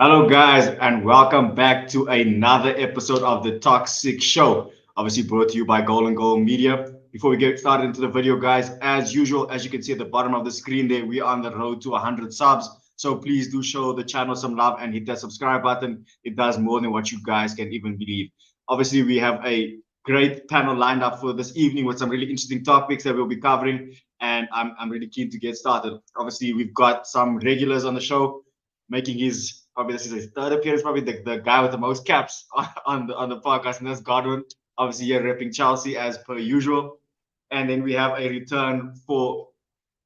Hello, guys, and welcome back to another episode of the Tox-6 show. Obviously, brought to you by Golden Goal Media. Before we get started into the video, guys, as usual, as you can see at the bottom of the screen there, we are on the road to 100 subs. So please do show the channel some love and hit that subscribe button. It does more than what you guys can even believe. Obviously, we have a great panel lined up for this evening with some really interesting topics that we'll be covering, and I'm really keen to get started. Obviously, we've got some regulars on the show making his probably this is his third appearance, probably the guy with the most caps on the podcast, and that's Godwin. Obviously, here repping Chelsea as per usual. And then we have a return for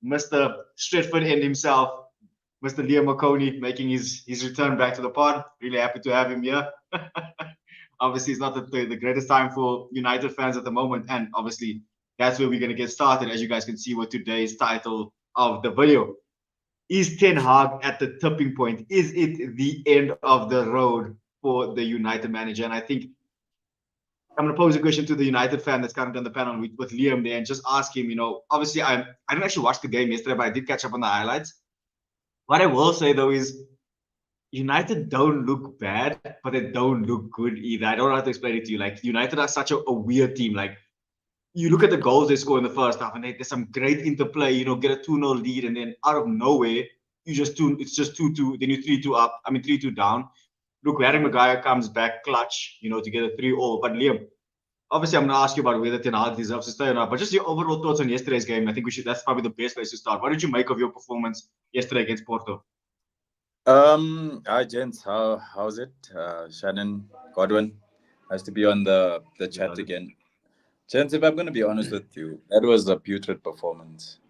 Mr. Stretford and himself, Mr. Liam McConey, making his return back to the pod. Really happy to have him here. Obviously, it's not the greatest time for United fans at the moment, and obviously that's where we're going to get started, as you guys can see with today's title of the video. Is Ten Hag at the tipping point? Is it the end of the road for the United manager? And I think I'm going to pose a question to the United fan that's currently on the panel with Liam there and just ask him, obviously I didn't actually watch the game yesterday, but I did catch up on the highlights. What I will say though is United don't look bad, but they don't look good either. I don't know how to explain it to you. Like United are such a weird team. Like you look at the goals they score in the first half, and there's some great interplay. Get a 2-0 lead, and then out of nowhere, it's just 2-2. Then you 3-2 up. I mean 3-2 down. Look, Harry Maguire comes back clutch, to get a 3-0. But Liam, obviously, I'm going to ask you about whether Ten Hag deserves to stay or not. But just your overall thoughts on yesterday's game. I think that's probably the best place to start. What did you make of your performance yesterday against Porto? Hi gents, how's it? Shannon, Godwin, nice to be on the chat again. Gents, if I'm gonna be honest with you, that was a putrid performance.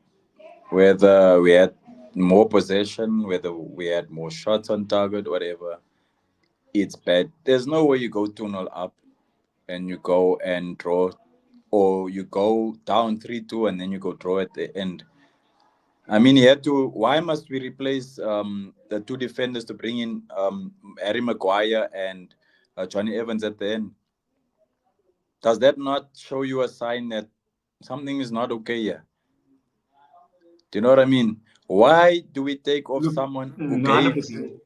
Whether we had more possession, whether we had more shots on target, whatever, it's bad. There's no way you go 2-0 up and you go and draw, or you go down 3-2 and then you go draw at the end. I mean, he had to. Why must we replace the two defenders to bring in Harry Maguire and Johnny Evans at the end? Does that not show you a sign that something is not okay here? Do you know what I mean? Why do we take off someone who No, 100%.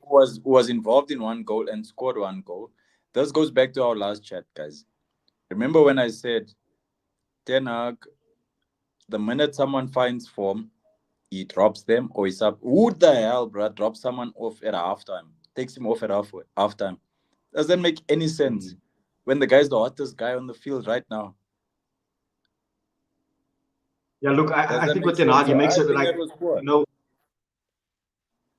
was involved in one goal and scored one goal? This goes back to our last chat, guys. Remember when I said Ten Hag, the minute someone finds form, he drops them or he's up. Who the hell, bro, drops someone off at halftime? Takes him off at halftime. Doesn't make any sense when the guy's the hottest guy on the field right now. Yeah, look, I Doesn't think make with Ten sense. Hag, he So makes I it think like, that was poor.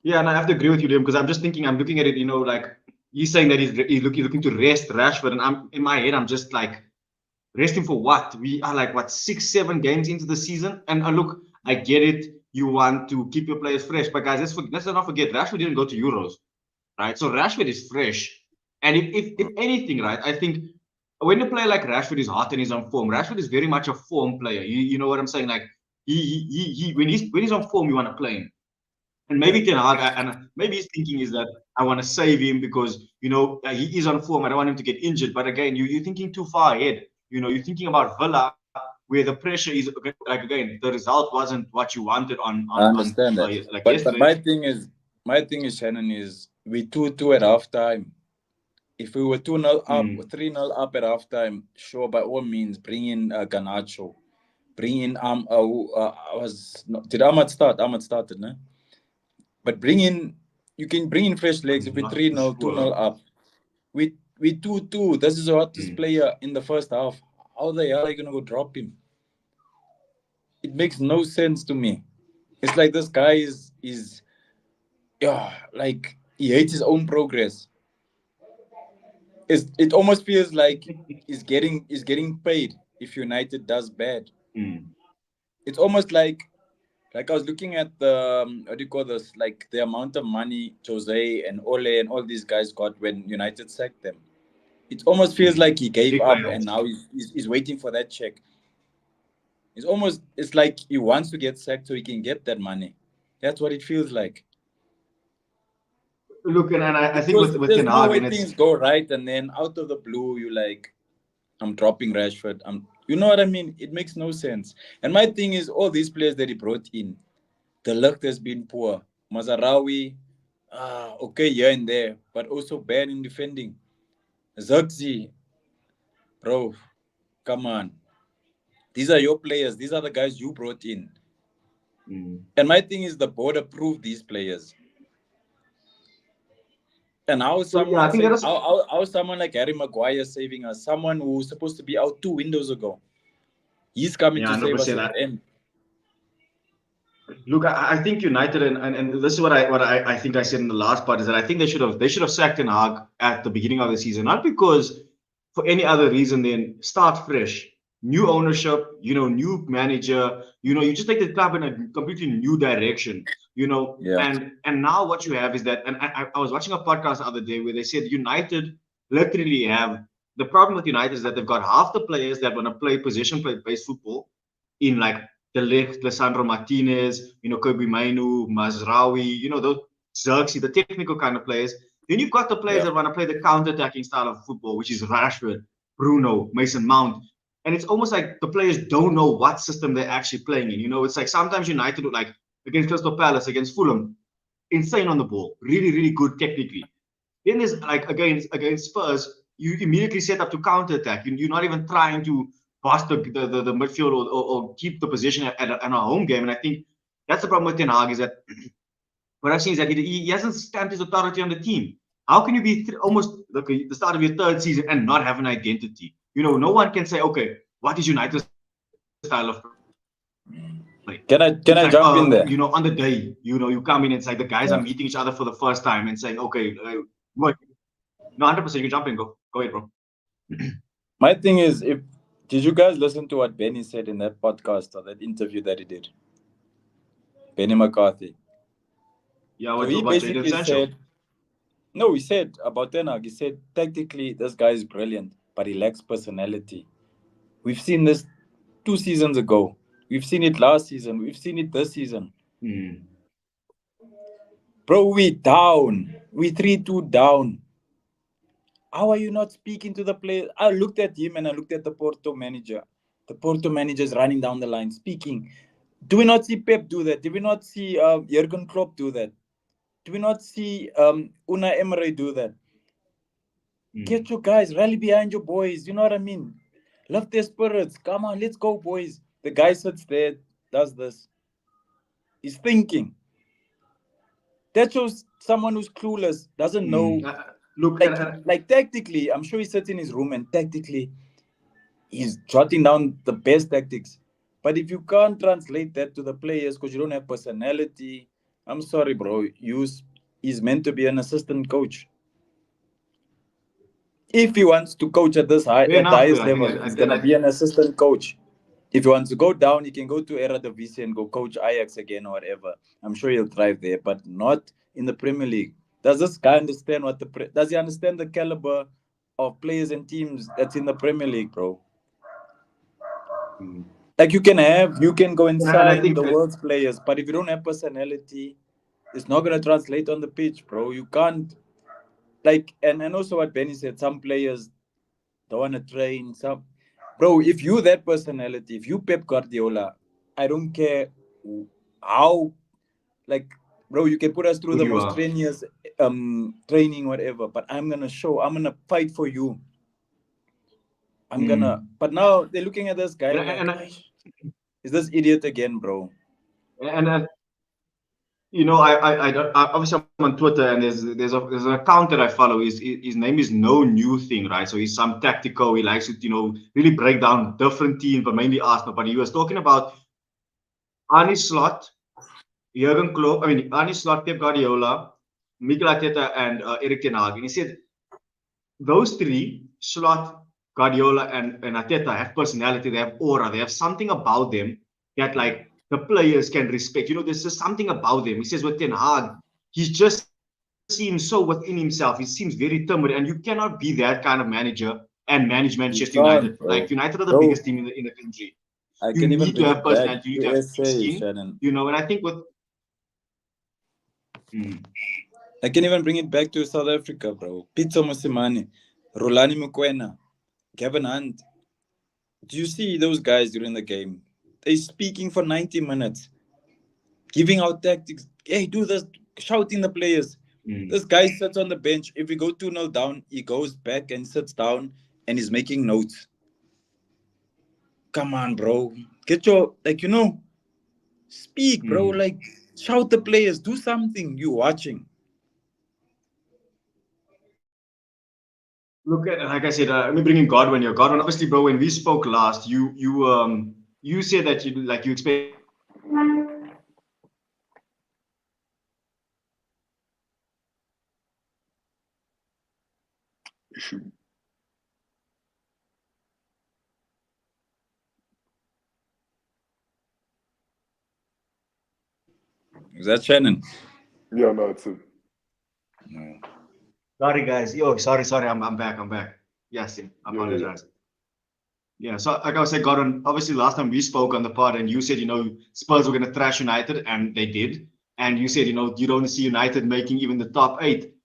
Yeah, and I have to agree with you, Liam, because I'm just thinking, I'm looking at it, like he's saying that he's looking to rest Rashford, and I'm in my head, I'm just like, resting for what? We are like what 6, 7 games into the season, and look, I get it. You want to keep your players fresh, but guys, let's not forget, Rashford didn't go to Euros, right? So Rashford is fresh, and if anything, right, I think when a player like Rashford is hot and he's on form, Rashford is very much a form player. You know what I'm saying? Like he when he's on form, you want to play him. And maybe Ten Hag, and maybe his thinking is that I want to save him because he is on form. I don't want him to get injured. But again, you're thinking too far ahead. You're thinking about Villa, where the pressure is like again, the result wasn't what you wanted I understand that. like But yesterday. my thing is, Shannon, is we 2-2 at halftime. If we were 2-0 up, 3-0 up at halftime, sure, by all means, bring in Garnacho. Bring in did Ahmad start? Ahmad started, no? But you can bring in fresh legs if I'm we not 3-0, 2-0 sure. up. We 2-2. This is the hottest player in the first half. How the hell are you gonna go drop him? It makes no sense to me. It's like this guy is yeah, like he hates his own progress. It almost feels like he's getting paid if United does bad. Mm. It's almost like I was looking at the what do you call this? Like the amount of money Jose and Ole and all these guys got when United sacked them. It almost feels like he gave Big up and players. now he's waiting for that check. It's like he wants to get sacked so he can get that money. That's what it feels like. Look, and I think Because with there's Ten no Hag, way and it's things go right and then out of the blue you like I'm dropping Rashford. You know what I mean? It makes no sense. And my thing is all these players that he brought in, the luck has been poor. Mazarawi, Okay, here and there, but also bad in defending. Zirkzee, bro, come on. These are your players. These are the guys you brought in. Mm. And my thing is the board approved these players. And how So yeah, I someone think that say is. how someone like Harry Maguire saving us, someone who was supposed to be out 2 windows ago. He's coming Yeah, to hundred save us percent. at the end. Look, I think United and this is what I think I said in the last part is that I think they should have sacked Ten Hag at the beginning of the season, not because for any other reason than start fresh, new ownership, new manager, you just take the club in a completely new direction, Yeah. and now what you have is that, and I was watching a podcast the other day where they said United literally have the problem with United is that they've got half the players that want to play position play based football in like the Ligt, Lissandro Martinez, Kobe Mainu, Mazraoui, those Xerxes, the technical kind of players. Then you've got the players Yeah. that want to play the counter-attacking style of football, which is Rashford, Bruno, Mason Mount. And it's almost like the players don't know what system they're actually playing in. It's like sometimes United would like against Crystal Palace, against Fulham, insane on the ball, really, really good technically. Then there's like against Spurs, you immediately set up to counter attack. You're not even trying to pass the midfield or keep the position at a home game. And I think that's the problem with Ten Hag is that what I've seen is that he hasn't stamped his authority on the team. How can you be almost like the start of your third season and not have an identity? No one can say, okay, what is United's style of play? Can I It's like, jump in there? on the day, you come in and it's like the guys are Yeah. meeting each other for the first time and saying, okay, what? No, 100%, you jump in, go ahead, bro. My thing is, if did you guys listen to what Benny said in that podcast or that interview that he did? Benny McCarthy. Yeah, So what he about Jadon basically Sancho? said, no, he said about Ten Hag, he said, tactically, this guy is brilliant, but he lacks personality. We've seen this 2 seasons ago. We've seen it last season. We've seen it this season. Mm. Bro, we down. We 3-2 down. How are you not speaking to the players? I looked at him and I looked at the Porto manager. The Porto manager is running down the line, speaking. Do we not see Pep do that? Do we not see Jurgen Klopp do that? Do we not see Unai Emery do that? Mm. Get your guys, rally behind your boys. You know what I mean? Love their spirits. Come on, let's go, boys. The guy sits there, does this. He's thinking. That shows someone who's clueless, doesn't Mm. know. Look, Like tactically, I'm sure he sits in his room and tactically he's jotting down the best tactics. But if you can't translate that to the players because you don't have personality, I'm sorry, bro. He's meant to be an assistant coach. If he wants to coach at fair at the enough. highest I think, level, he's gonna be an assistant coach. If he wants to go down, he can go to Eredivisie and go coach Ajax again or whatever. I'm sure he'll thrive there, but not in the Premier League. Does this guy understand does he understand the caliber of players and teams that's in the Premier League, bro? mm. Like you can go and And I sign think the world's players, but if you don't have personality, it's not gonna translate on the pitch, bro. You can't and also what Benny said, some players don't want to train. Some bro, if you that personality, if you Pep Guardiola, I don't care how like bro, you can put us through good the you most are. strenuous training, whatever, but I'm gonna fight for you. Mm. But now they're looking at this guy And, like, and, "Aish, is this idiot again, bro?" and obviously I'm on Twitter and there's an account that I follow. His name is No New Thing, right? So he's some tactical. He likes to really break down different teams, but mainly Arsenal. But he was talking about Arne Slot, Jurgen Klopp. I mean Arne Slot, Pep Guardiola, Mikel Arteta, and Erik ten Hag. And he said those three, Slot, Guardiola, and Arteta, have personality. They have aura. They have something about them that like the players can respect. There's just something about them. He says with Ten Hag, he just seems so within himself. He seems very timid, and you cannot be that kind of manager and manage You Manchester United. can't, bro. Like United are the Bro, biggest team in the country. I You can even need to bring have it back personality. You need to to have thick SA, skin. Shannon. And I think with mm, I can even bring it back to South Africa, bro. Pitso Mosimane, Rolani Mukwena, Gavin Hunt. Do you see those guys during the game? They speaking for 90 minutes, giving out tactics. Hey, do this, shouting the players. This guy sits on the bench. If we go 2-0 down, he goes back and sits down and he's making notes. Come on, bro. Get your, speak, bro. Mm. Shout the players. Do something. You watching. Look at, like I said, let me bring in Godwin here. Godwin, obviously, bro, when we spoke last, you said that you expect. Is that Shannon? Yeah, no, it's a... No. Sorry, guys. Yo, sorry. I'm back. Yes, I apologize. Yeah, so like I was saying, Gordon, obviously last time we spoke on the pod and you said, Spurs were going to thrash United, and they did. And you said, you don't see United making even the top 8.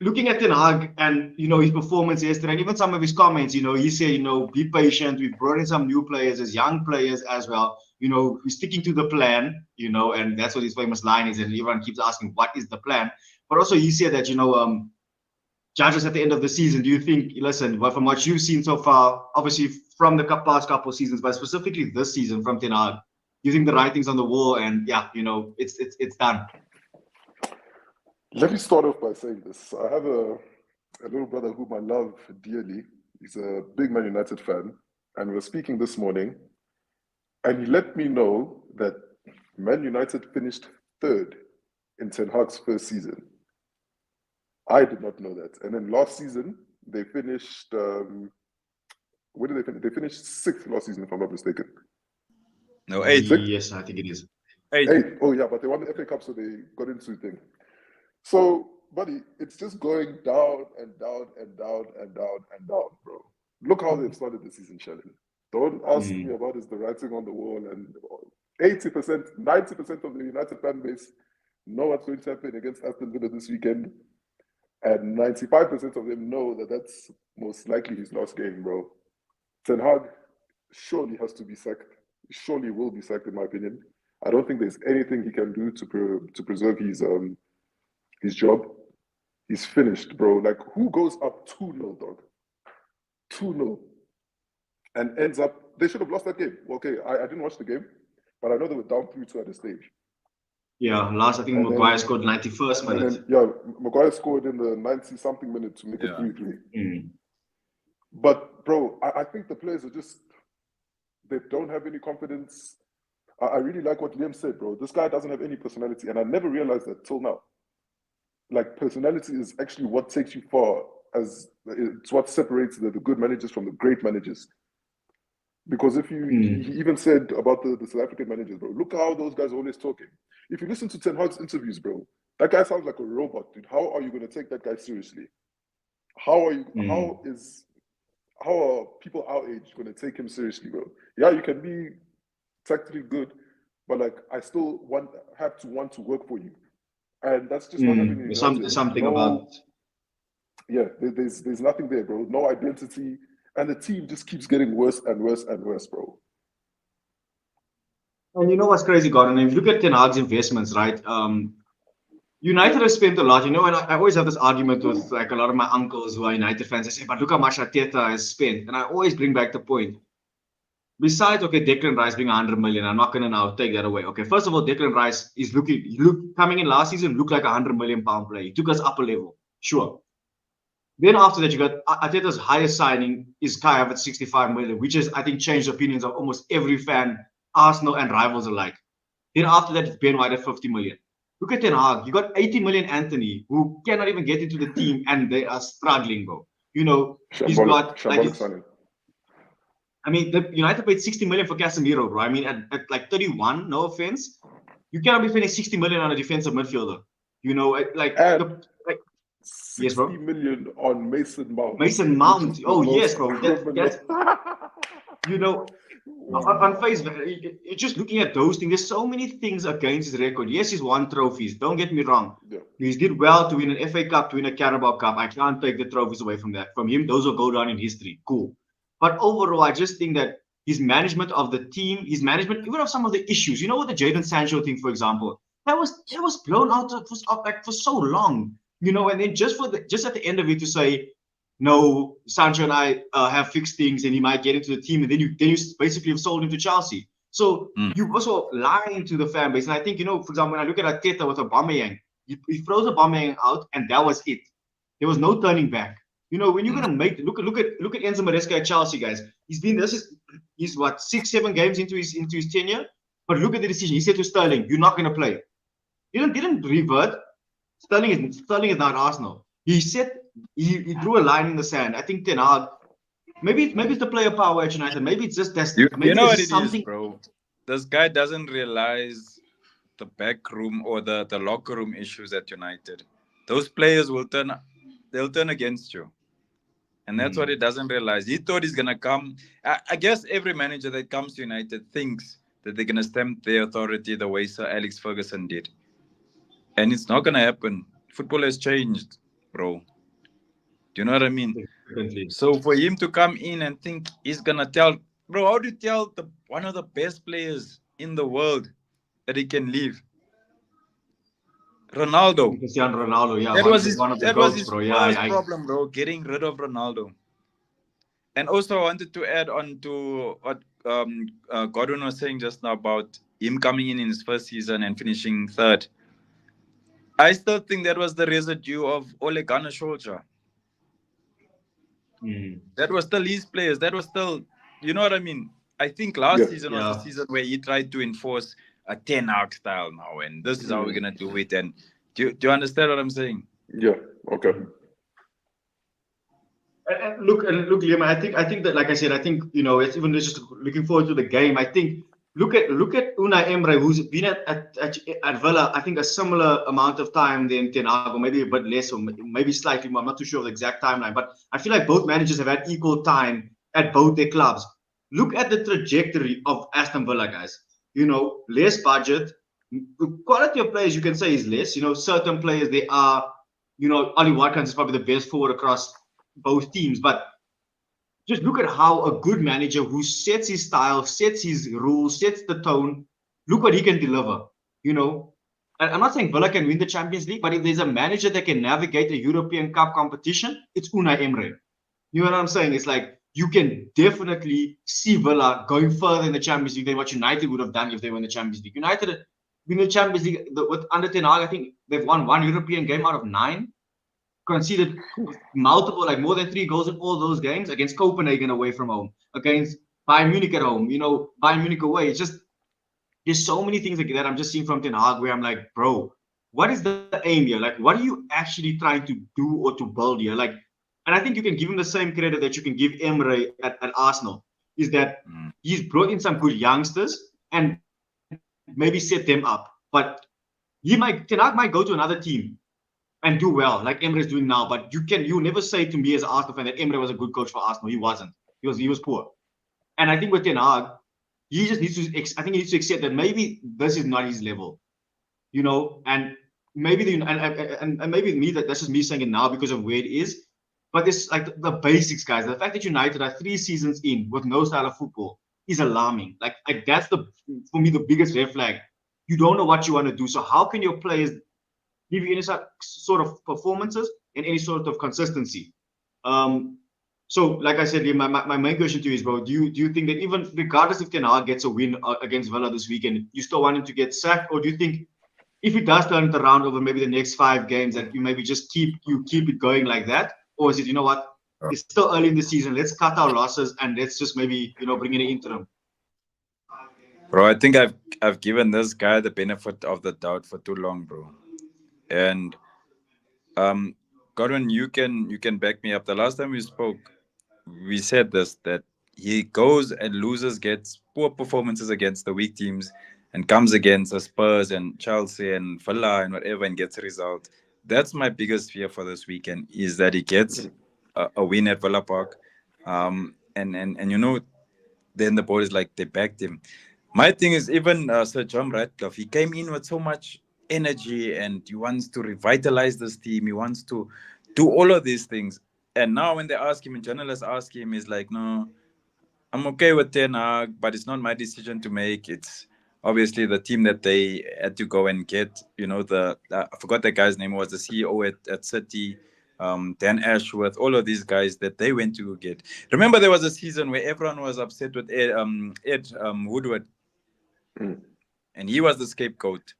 Looking at Ten Hag and, his performance yesterday, and even some of his comments, he said, be patient. We've brought in some new players, as young players as well. We're sticking to the plan, and that's what his famous line is. And everyone keeps asking, what is the plan? But also he said that, judges at the end of the season, do you think, listen, well, from what you've seen so far, obviously from the past couple of seasons, but specifically this season from Ten Hag, you think the writing's on the wall and it's done? Let me start off by saying this. I have a little brother whom I love dearly. He's a big Man United fan. And we were speaking this morning. And he let me know that Man United finished 3rd in Ten Hag's first season. I did not know that. And then last season, they finished... where did they finish? They finished 6th last season, if I'm not mistaken. No, 8th. Yes, I think it is. 8th. Oh, yeah, but they won the FA Cup, so they got into thing. So, buddy, it's just going down and down and down and down and down, bro. Look how they've started the season, Shannon. Don't ask me about is the writing on the wall. And 80%, 90% of the United fan base know what's going to happen against Aston Villa this weekend. And 95% of them know that that's most likely his last game, bro. Ten Hag surely has to be sacked. Surely will be sacked, in my opinion. I don't think there's anything he can do to preserve his job. He's finished, bro. Like, who goes up 2-0, dog? 2-0. And ends up, they should have lost that game. Okay, I didn't watch the game, but I know they were down 3-2 at the stage. Yeah, last, I think Maguire scored 91st minute. Maguire scored in the 90-something minute to make it 3-3. But, bro, I think the players are just, they don't have any confidence. I really like what Liam said, bro. This guy doesn't have any personality, and I never realized that till now. Like, personality is actually what takes you far. It's what separates the good managers from the great managers. Because if you, he even said about the South African managers, bro, look how those guys are always talking. If you listen to Ten Hag's interviews, bro, that guy sounds like a robot, dude. How are you going to take that guy seriously? How are people our age going to take him seriously, bro? Yeah, you can be tactically good, but like, I still have to want to work for you. And that's just not happening. There's something about... Yeah, there's nothing there, bro. No identity. And the team just keeps getting worse and worse and worse, bro. And you know what's crazy, Gordon? If you look at Ten Hag's investments, right? United has spent a lot, and I always have this argument with like a lot of my uncles who are United fans. They say, but look how much Arteta has spent. And I always bring back the point. Besides, okay, Declan Rice being 100 million, I'm not going to now take that away. Okay, first of all, Declan Rice is coming in last season, looked like a 100 million pound player. He took us up a level, sure. Then after that, you got Arteta's highest signing is Kai Havertz 65 million, which has, I think, changed opinions of almost every fan, Arsenal and rivals alike. Then after that, it's Ben White at 50 million. Look at Ten Hag. You got 80 million Anthony, who cannot even get into the team, and they are struggling, bro. He's got... I mean, the United paid 60 million for Casemiro, bro. I mean, at like 31, no offense, you cannot be spending 60 million on a defensive midfielder. Yes, bro. 60 million on Mason Mount. Mason Mount. Oh, yes, bro. That's on face value, you're just looking at those things. There's so many things against his record. Yes, he's won trophies. Don't get me wrong. Yeah. He did well to win an FA Cup, to win a Carabao Cup. I can't take the trophies away from that. From him, those will go down in history. Cool. But overall, I just think that his management of the team, his management, even of some of the issues, with the Jadon Sancho thing, for example, that was blown out for so long. And then just at the end of it to say, no, Sancho and I have fixed things, and he might get into the team, and then you basically have sold him to Chelsea. So you also lying to the fan base. And I think, for example, when I look at Arteta with Aubameyang, he throws Aubameyang out, and that was it. There was no turning back. When you're gonna look at Enzo Maresca at Chelsea, guys. He's what 6-7 games into his tenure, but look at the decision. He said to Sterling, "You're not gonna play." He didn't revert. Sterling is not Arsenal. He said he drew a line in the sand. I think Ten Hag, maybe it's the player power at United. Maybe it's just that. You know what it is, bro. This guy doesn't realize the back room or the locker room issues at United. Those players they'll turn against you. And that's what he doesn't realize. He thought he's gonna come. I guess every manager that comes to United thinks that they're gonna stamp their authority the way Sir Alex Ferguson did. And it's not gonna happen. Football has changed, bro. Do you know what I mean? Definitely. So for him to come in and think he's gonna tell, bro, how do you tell one of the best players in the world that he can leave? Ronaldo. Cristiano Ronaldo, yeah, That was his bro. first problem, bro, getting rid of Ronaldo. And also, I wanted to add on to what Godwin was saying just now about him coming in his first season and finishing third. I still think that was the residue of Ole Gunnar Solskjaer. That was still his players. That was still, you know what I mean? I think last season was the season where he tried to enforce a Ten Hag style now, and this is how we're gonna do it. And do you understand what I'm saying? Yeah. Okay. And look, Liam. I think that, like I said, I think it's even just looking forward to the game. I think look at Unai Emery, who's been at Villa. I think a similar amount of time than Ten Hag, or maybe a bit less, or maybe slightly more. I'm not too sure of the exact timeline, but I feel like both managers have had equal time at both their clubs. Look at the trajectory of Aston Villa, guys. Less budget. The quality of players you can say is less. Certain players they are. Ollie Watkins is probably the best forward across both teams, but just look at how a good manager who sets his style, sets his rules, sets the tone, look what he can deliver. I'm not saying Villa can win the Champions League, but if there's a manager that can navigate a European Cup competition, it's Unai Emery. You know what I'm saying? It's like you can definitely see Villa going further in the Champions League than what United would have done if they were in the Champions League. United in the Champions League with under Ten Hag, I think they've won one European game out of 9. Conceded multiple, like more than 3 goals in all those games against Copenhagen away from home, against Bayern Munich at home, Bayern Munich away. It's just, there's so many things like that I'm just seeing from Ten Hag where I'm like, bro, what is the aim here? Like, what are you actually trying to do or to build here? Like, and I think you can give him the same credit that you can give Emery at Arsenal, is that he's brought in some good youngsters and maybe set them up. But Ten Hag might go to another team and do well, like Emery is doing now. But you never say to me as an Arsenal fan that Emery was a good coach for Arsenal. He wasn't. He was poor. And I think with Ten Hag, he just needs to. I think he needs to accept that maybe this is not his level, and maybe and maybe me that's just me saying it now because of where it is. But it's like the basics, guys. The fact that United are 3 seasons in with no style of football is alarming. Like that's for me the biggest red flag. You don't know what you want to do. So how can your players give you any sort of performances and any sort of consistency? So, like I said, my main question to you is, bro, do you think that even regardless if Ten Hag gets a win against Villa this weekend, you still want him to get sacked, or do you think if he does turn it around over maybe the next 5 games, that you maybe just keep it going like that, or is it, it's still early in the season, let's cut our losses and let's just maybe bring in an interim? Bro, I think I've given this guy the benefit of the doubt for too long, bro. And Godwin, you can back me up. The last time we spoke, we said this, that he goes and loses, gets poor performances against the weak teams, and comes against the Spurs and Chelsea and Villa and whatever and gets a result. That's my biggest fear for this weekend, is that he gets a win at Villa Park, and then the boys they backed him. My thing is, even Sir John Ratcliffe, he came in with so much energy and he wants to revitalize this team. He wants to do all of these things. And now when they ask him, and journalists ask him, he's like, no, I'm okay with Ten Hag, but it's not my decision to make. It's obviously the team that they had to go and get, I forgot the guy's name, was the CEO at City, Dan Ashworth, all of these guys that they went to get. Remember, there was a season where everyone was upset with Ed Woodward, and he was the scapegoat.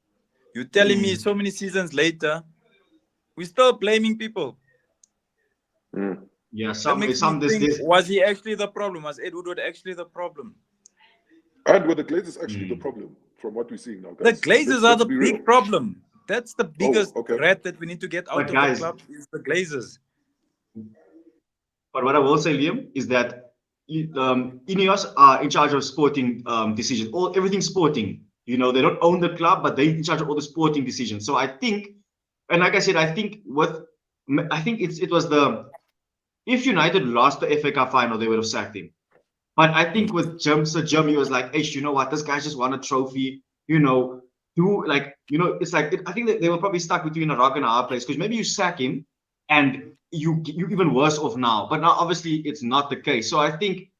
You're telling me so many seasons later, we're still blaming people? Yeah, That makes me think, this. was he actually the problem? Was Ed Woodward actually the problem? And were the Glazers actually the problem from what we're seeing now, The guys? Glazers are the big problem. That's the biggest okay. rat that we need to get out of the club is the Glazers. But what I will say, Liam, is that Ineos are in charge of sporting decisions. Everything sporting. They don't own the club, but they're in charge of all the sporting decisions. So I think, and like I said, I think it was if United lost the FA Cup final, they would have sacked him. But I think with Sir Jim, he was like, hey, you know what? This guy just won a trophy. It's like I think that they were probably stuck between a rock and a hard place, because maybe you sack him and you even worse off now. But now obviously it's not the case. So I think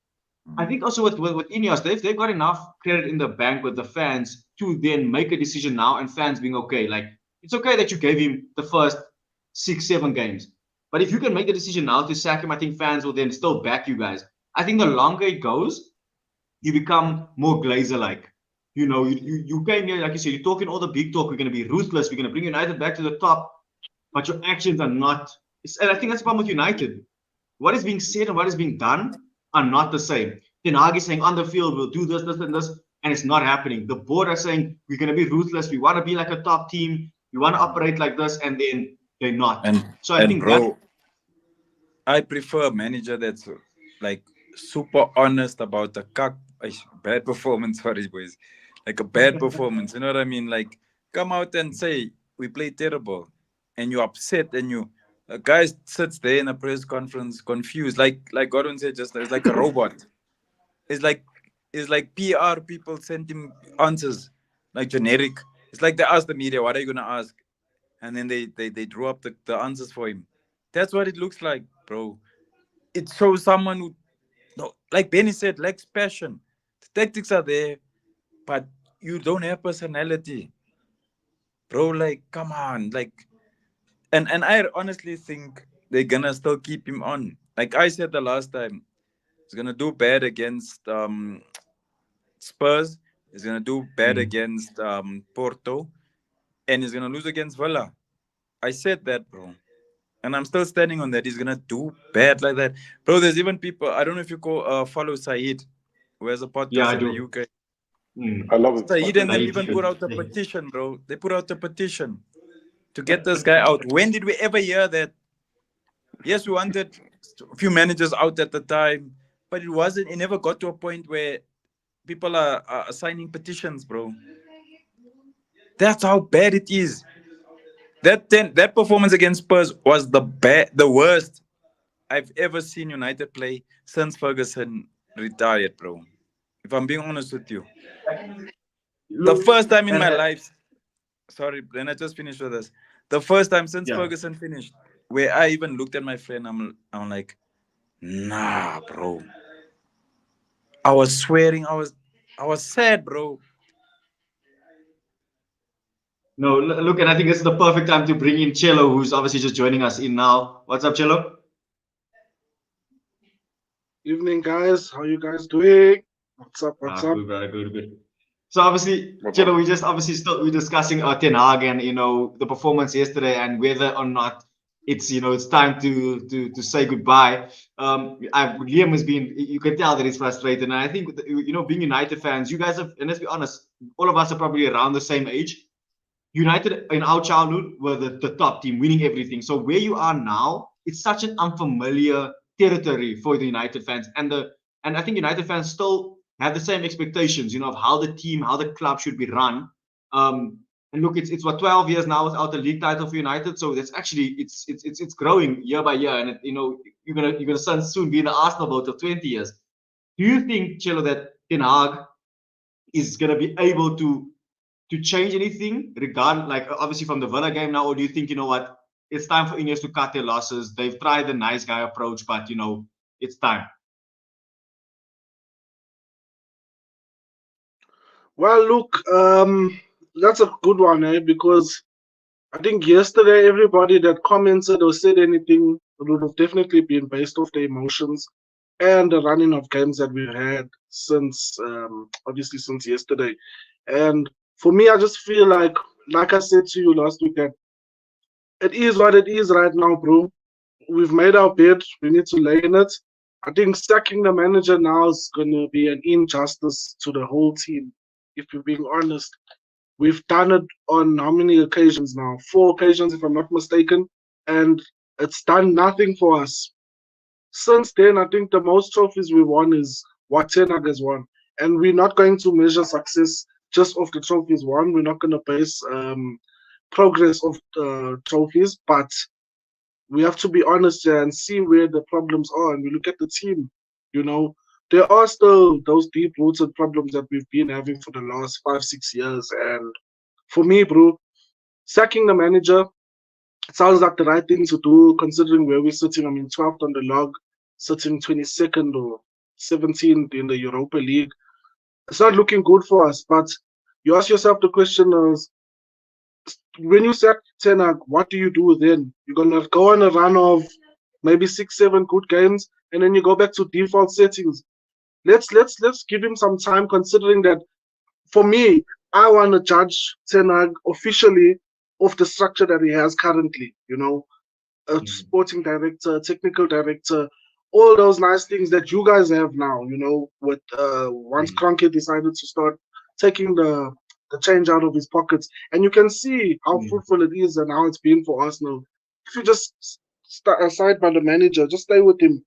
also with Ineos, they've got enough credit in the bank with the fans to then make a decision now, and fans being okay. Like, it's okay that you gave him the first 6-7 games, but if you can make the decision now to sack him, I think fans will then still back you guys. I think the longer it goes, you become more Glazer-like. You came here, like you said, you're talking all the big talk. We're going to be ruthless. We're going to bring United back to the top, but your actions are not. And I think that's the problem with United. What is being said and what is being done are not the same. Ten Hag is saying on the field, we'll do this, this, and this, and it's not happening. The board are saying we're going to be ruthless. We want to be like a top team. We want to operate like this, and then they're not. So I think I prefer a manager that's like super honest about the bad performance. Sorry, boys, like a bad performance. You know what I mean? Like, come out and say we played terrible, and you're upset, and a guy sits there in a press conference confused, like Gordon said just now. It's like a robot. It's like PR people send him answers like generic. It's like they ask the media, "What are you gonna ask?" And then they draw up the answers for him. That's what it looks like, bro. It shows someone who, no, like Benny said, lacks passion. The tactics are there, but you don't have personality, bro. Like, come on, like, and I honestly think they're gonna still keep him on. Like I said the last time, he's gonna do bad against Spurs. He's gonna do bad against Porto, and he's gonna lose against Villa. I said that, bro. And I'm still standing on that. He's gonna do bad like that, bro. There's even people. I don't know if you follow Saeed, who has a podcast in the UK. I love it. Saeed and them even put out a petition, bro. They put out a petition to get this guy out. When did we ever hear that? Yes, we wanted a few managers out at the time, but it wasn't. It never got to a point where people are signing petitions, bro. That's how bad it is. That performance against Spurs was the worst I've ever seen United play since Ferguson retired, bro. If I'm being honest with you. The first time in my life, sorry, then I just finished with this. The first time since Ferguson finished, where I even looked at my friend, I'm like, nah, bro. I was swearing, I was sad, bro. No, look, and I think this is the perfect time to bring in Cello, who's obviously just joining us in now. What's up, Cello? Evening, guys. How you guys doing? What's up? What's up? Good, brother. Good. So obviously, Cello, we're discussing Ten Hag and the performance yesterday, and whether or not it's time to say goodbye. Liam has been, you can tell that he's frustrated, and I think being United fans, you guys have, and let's be honest, all of us are probably around the same age. United in our childhood were the top team, winning everything. So where you are now, it's such an unfamiliar territory for the United fans, and I think United fans still have the same expectations, of how the club should be run. And look, it's what 12 years now without the league title for United. So that's actually it's growing year by year, and you're gonna soon be in the Arsenal boat of 20 years. Do you think, Cello, that Ten Hag is gonna be able to change anything like obviously from the Villa game now, or do you think what, it's time for Ineos to cut their losses? They've tried the nice guy approach, but it's time. Well, look, that's a good one, because I think yesterday everybody that commented or said anything would have definitely been based off the emotions and the running of games that we've had since, obviously, since yesterday. And for me, I just feel like I said to you last week, that it is what it is right now, bro. We've made our bed. We need to lay in it. I think sacking the manager now is going to be an injustice to the whole team, if we're being honest. We've done it on how many occasions now? 4 occasions, if I'm not mistaken, and it's done nothing for us. Since then, I think the most trophies we won is what Ten Hag has won, and we're not going to measure success just off the trophies won. We're not going to base progress of trophies, but we have to be honest here and see where the problems are. And we look at the team, you know, there are still those deep rooted problems that we've been having for the last 5, 6 years. And for me, bro, sacking the manager, it sounds like the right thing to do considering where we're sitting. I mean, 12th on the log, sitting 22nd or 17th in the Europa League. It's not looking good for us. But you ask yourself the question is, when you sack Ten Hag, what do you do then? You're gonna go on a run of maybe 6, 7 good games, and then you go back to default settings. Let's give him some time, considering that for me, I want to judge Ten Hag officially of the structure that he has currently. A sporting director, technical director, all those nice things that you guys have now. With once Kroenke decided to start taking the change out of his pockets, and you can see how fruitful it is and how it's been for Arsenal. If you just start aside by the manager, just stay with him.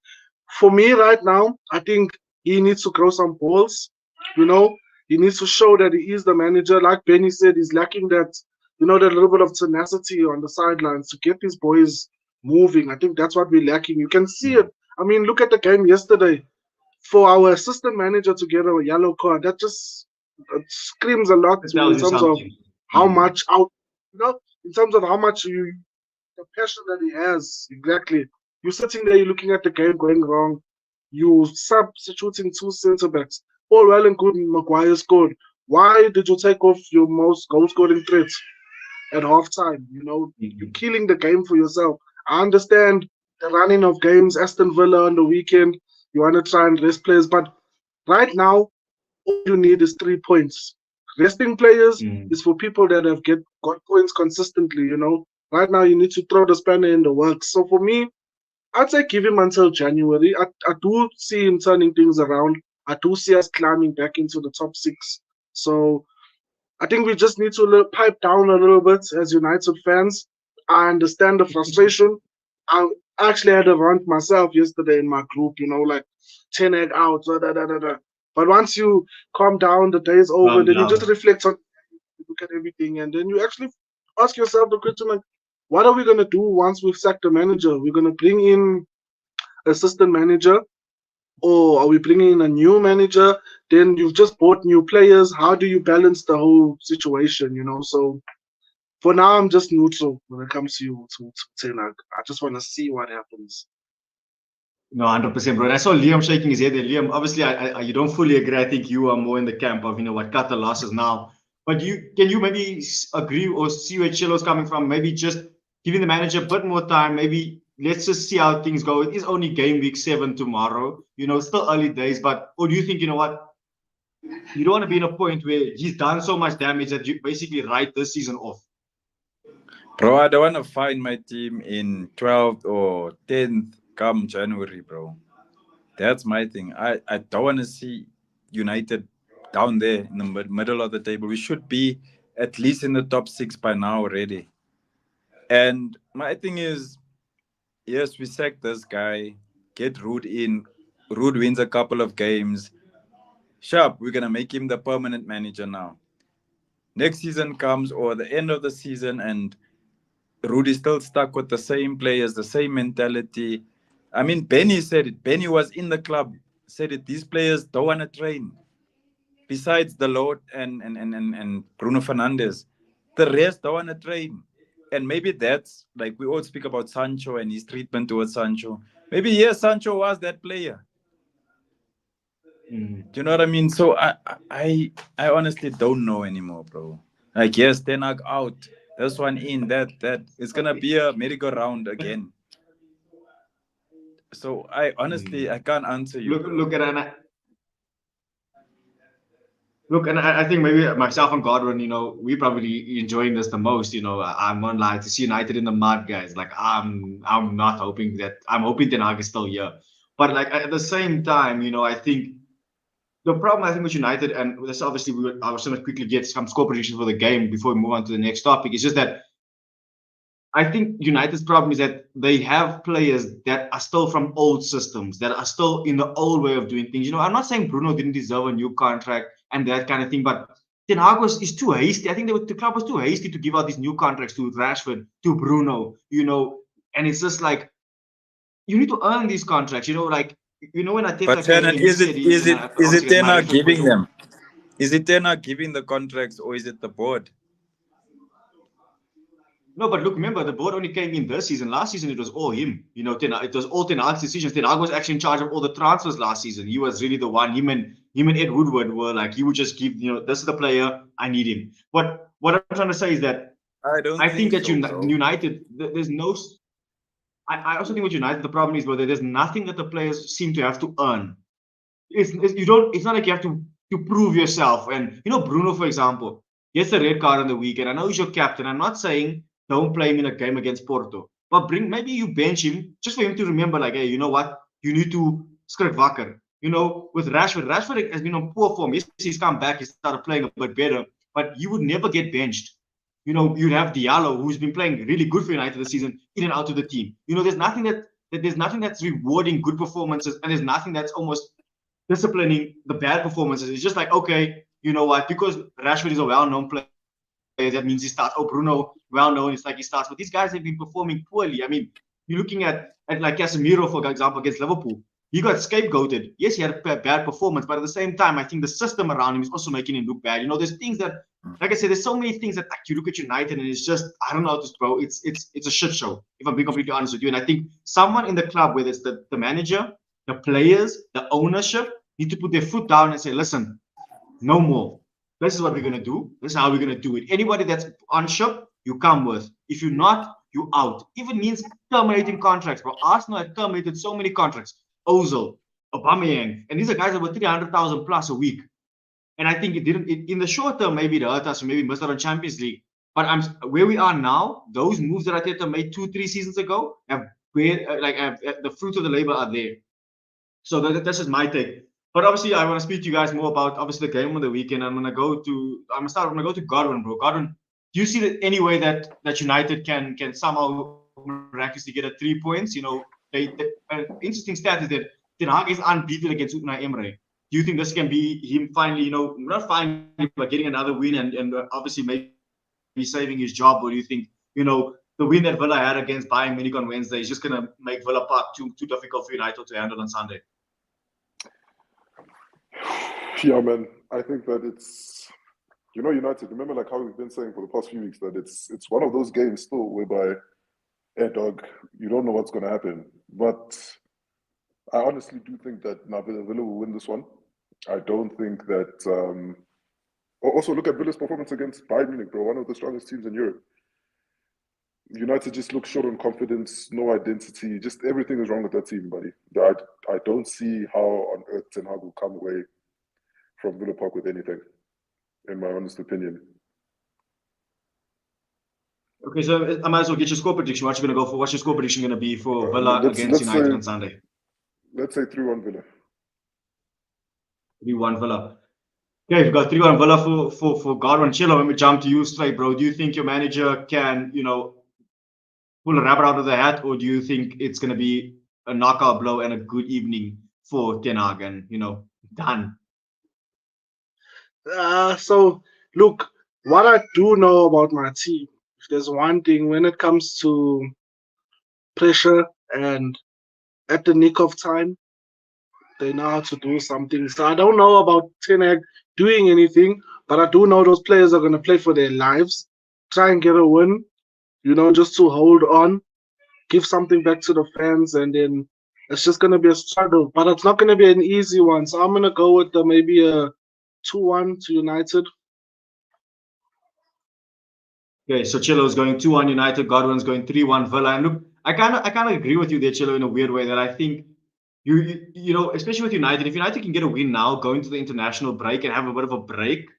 For me, right now, I think he needs to grow some balls. You know, he needs to show that he is the manager. Like Benny said, he's lacking that little bit of tenacity on the sidelines to get these boys moving. I think that's what we're lacking. You can see it. I mean, look at the game yesterday. For our assistant manager to get a yellow card, that just it screams a lot It to me in tells you terms of something. how much in terms of how much the passion that he has. Exactly. You're sitting there, you're looking at the game going wrong. You substituting 2 centre backs. All well and good, Maguire scored. Why did you take off your most goal scoring threat at halftime? You're killing the game for yourself. I understand the running of games, Aston Villa on the weekend. You want to try and rest players, but right now, all you need is 3 points. Resting players is for people that have got points consistently. Right now, you need to throw the spanner in the works. So for me, I'd say give him until January. I do see him turning things around. I do see us climbing back into the top 6. So I think we just need to pipe down a little bit as United fans. I understand the frustration. I actually had a rant myself yesterday in my group, like 10 egg out, da, da, da, da. But once you calm down, the day is over, Calm then you just down. reflect on, look at everything, and then you actually ask yourself the question, like, what are we going to do once we've sacked the manager? We're going to bring in assistant manager, or are we bringing in a new manager? Then you've just bought new players. How do you balance the whole situation? So for now, I'm just neutral when it comes to Ten Hag. I just want to see what happens. No, 100%, bro. And I saw Liam shaking his head there. Liam, obviously, you don't fully agree. I think you are more in the camp of, what, cut the losses now. But can you maybe agree or see where Chilo's coming from? Maybe just giving the manager a bit more time. Maybe let's just see how things go. It is only game week 7 tomorrow. Still early days. But or do you think, what? You don't want to be in a point where he's done so much damage that you basically write this season off. Bro, I don't want to find my team in 12th or 10th come January, bro. That's my thing. I don't want to see United down there in the middle of the table. We should be at least in the top 6 by now already. And my thing is, yes, we sack this guy, get Rude in. Rude wins a couple of games. Sharp, we're going to make him the permanent manager now. Next season comes or the end of the season and Rudy's still stuck with the same players, the same mentality. I mean, Benny said it. Benny was in the club, said it. These players don't want to train. Besides the Lord and Bruno Fernandes, the rest don't want to train. And maybe that's like we all speak about Sancho and his treatment towards Sancho. Maybe yes, Sancho was that player. Mm. Do you know what I mean? So I honestly don't know anymore, bro. Like yes, Ten Hag out. This one in. That it's gonna be a merry-go-round again. So I honestly Mm. I can't answer you, Look, bro. look at Look, and I think maybe myself and Godwin, we probably enjoying this the most. I'm not lying to see United in the mud, guys. Like I'm not hoping that I'm hoping Ten Hag is still here, but like at the same time, I think the problem I think with United, and this obviously I was going to quickly get some score predictions for the game before we move on to the next topic. It's just that I think United's problem is that they have players that are still from old systems, that are still in the old way of doing things. I'm not saying Bruno didn't deserve a new contract and that kind of thing, but Ten Hag is too hasty. I think the club was too hasty to give out these new contracts to Rashford, to Bruno, and it's just like you need to earn these contracts. Like when But Ateta came Shannon, in, he is said it he, is it is obviously it because Ten Hag Maresca was giving them? Is it Ten Hag giving the contracts or is it the board? No, but look, remember the board only came in this season. Last season it was all him. It was all Ten Hag's decisions. Ten Hag was actually in charge of all the transfers last season. He was really the one. Him and Ed Woodward were like he would just give. This is the player I need him. But what I'm trying to say is that I don't I think think that so, bro. United, there's no. I also think with United the problem is whether there's nothing that the players seem to have to earn. You don't. It's not like you have to prove yourself. And Bruno, for example, gets a red card on the weekend. I know he's your captain. I'm not saying don't play him in a game against Porto, but maybe you bench him just for him to remember, like, hey, you know what? You need to skrik wakker. With Rashford has been on poor form. Yes, he's come back. He started playing a bit better, but you would never get benched. You'd have Diallo, who's been playing really good for United this season, in and out of the team. There's nothing there's nothing that's rewarding good performances, and there's nothing that's almost disciplining the bad performances. It's just like, okay, you know what? Because Rashford is a well-known player, that means he starts. Oh, Bruno, well-known, it's like he starts. But these guys have been performing poorly. I mean, you're looking at like Casemiro, for example, against Liverpool. He got scapegoated. Yes, he had a bad performance, but at the same time, I think the system around him is also making him look bad. There's things that, like I said, there's so many things that you look at United and it's just, I don't know how to, bro. It's a shit show, if I'm being completely honest with you. And I think someone in the club, whether it's the manager, the players, the ownership, need to put their foot down and say, listen, no more. This is what we're going to do. This is how we're going to do it. Anybody that's on ship, you come with. If you're not, you out. Even means terminating contracts, bro. Arsenal had terminated so many contracts. Ozil, Aubameyang, and these are guys that were 300,000 plus a week. And I think it didn't. In the short term, maybe it hurt us, or maybe missed out on Champions League. But where we are now. Those moves that Arteta made 2-3 seasons ago have the fruits of the labor are there. So that's just my take. But obviously, I want to speak to you guys more about obviously the game of the weekend. I'm gonna go to Godwin, bro. Godwin, do you see that any way that United can somehow miraculously get 3 points? An interesting stat is that Ten Hag is unbeaten against Unai Emery. Do you think this can be him finally, not finally, but getting another win and obviously maybe saving his job? Or do you think, the win that Villa had against Bayern Munich on Wednesday is just gonna make Villa Park too difficult for United to handle on Sunday? Yeah, man. I think that it's United. Remember, like how we've been saying for the past few weeks, that it's one of those games still whereby, dog, you don't know what's going to happen. But I honestly do think that Villa will win this one. I don't think that. Also, look at Villa's performance against Bayern Munich, bro. One of the strongest teams in Europe. United just look short on confidence, no identity. Just everything is wrong with that team, buddy. I don't see how on earth Ten Hag will come away from Villa Park with anything, in my honest opinion. Okay, so I might as well get your score prediction. What's your score prediction going to be for Villa against United on Sunday? Let's say 3-1 Villa. 3-1 Villa. Okay, we've got 3-1 Villa for Godwin. Chilo, let me jump to you straight, bro. Do you think your manager can, pull a rabbit out of the hat, or do you think it's going to be a knockout blow and a good evening for Ten Hag and, done? So, look, what I do know about my team, if there's one thing when it comes to pressure and at the nick of time, they know how to do something. So I don't know about Ten Hag doing anything, but I do know those players are going to play for their lives, try and get a win, just to hold on, give something back to the fans, and then It's just going to be a struggle, but it's not going to be an easy one. So I'm going to go with maybe a 2-1 to United. Okay, so Chilo's going 2-1 United, Godwin's going 3-1 Villa. And look, I kind of agree with you there, Chilo, in a weird way that I think you know, especially with United, if United can get a win now, going to the international break and have a bit of a break,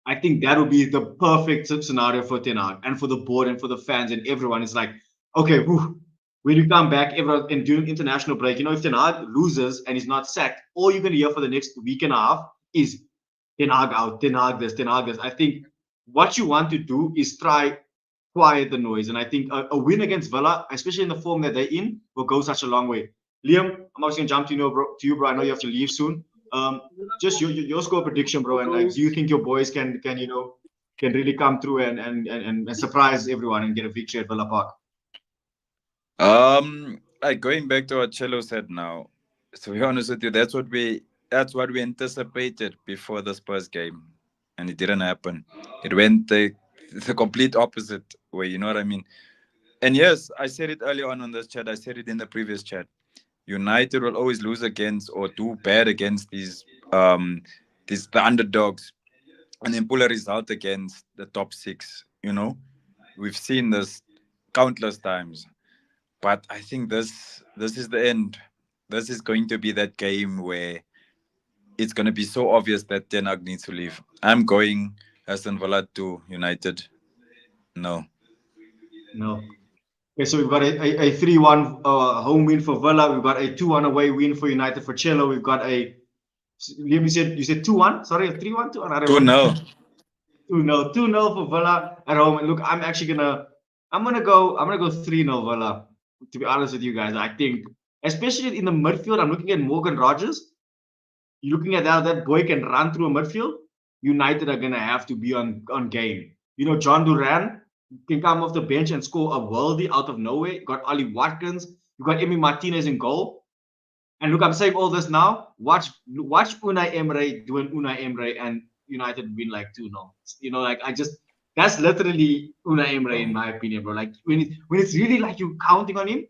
I think that would be the perfect scenario for Ten Hag and for the board and for the fans and everyone. It's like, okay, whew, when you come back, everyone and during international break, you know, if Ten Hag loses and he's not sacked, all you're going to hear for the next week and a half is Ten Hag out, Ten Hag this, Ten Hag this. I think what you want to do is try quiet the noise. And I think a win against Villa, especially in the form that they're in, will go such a long way. Liam, I'm obviously gonna jump to you, bro. I know you have to leave soon. Just your score prediction, bro. And like, do you think your boys can really come through and surprise everyone and get a victory at Villa Park? Like going back to what Cello said now, to be honest with you, that's what we anticipated before the Spurs game, and it didn't happen. It went the complete opposite way. You know what I mean? And yes, I said it earlier on this chat. I said it in the previous chat. United will always lose against or do bad against these the underdogs, and then pull a result against the top six. You know, we've seen this countless times. But I think this is the end. This is going to be that game where it's going to be so obvious that Ten Hag needs to leave. I'm going Aston Villa to United. No. No. Okay, so we've got a 3-1 home win for Villa. We've got a 2-1 away win for United for Cello. We've got a Liam, you said 2-1? Sorry, a 3-1, 2-1. I don't know. 2-0. 2-0 for Villa at home. And look, I'm gonna go 3-0 Villa. To be honest with you guys, I think, especially in the midfield, I'm looking at Morgan Rogers. You're looking at that boy can run through a midfield. United are gonna have to be on game. You know, John Duran can come off the bench and score a worldie out of nowhere. You got Ali Watkins. You got Emi Martinez in goal. And look, I'm saying all this now. Watch Unai Emery doing Unai Emery and United win like 2-0. You know, like that's literally Unai Emery in my opinion, bro. Like when it's really like you counting on him,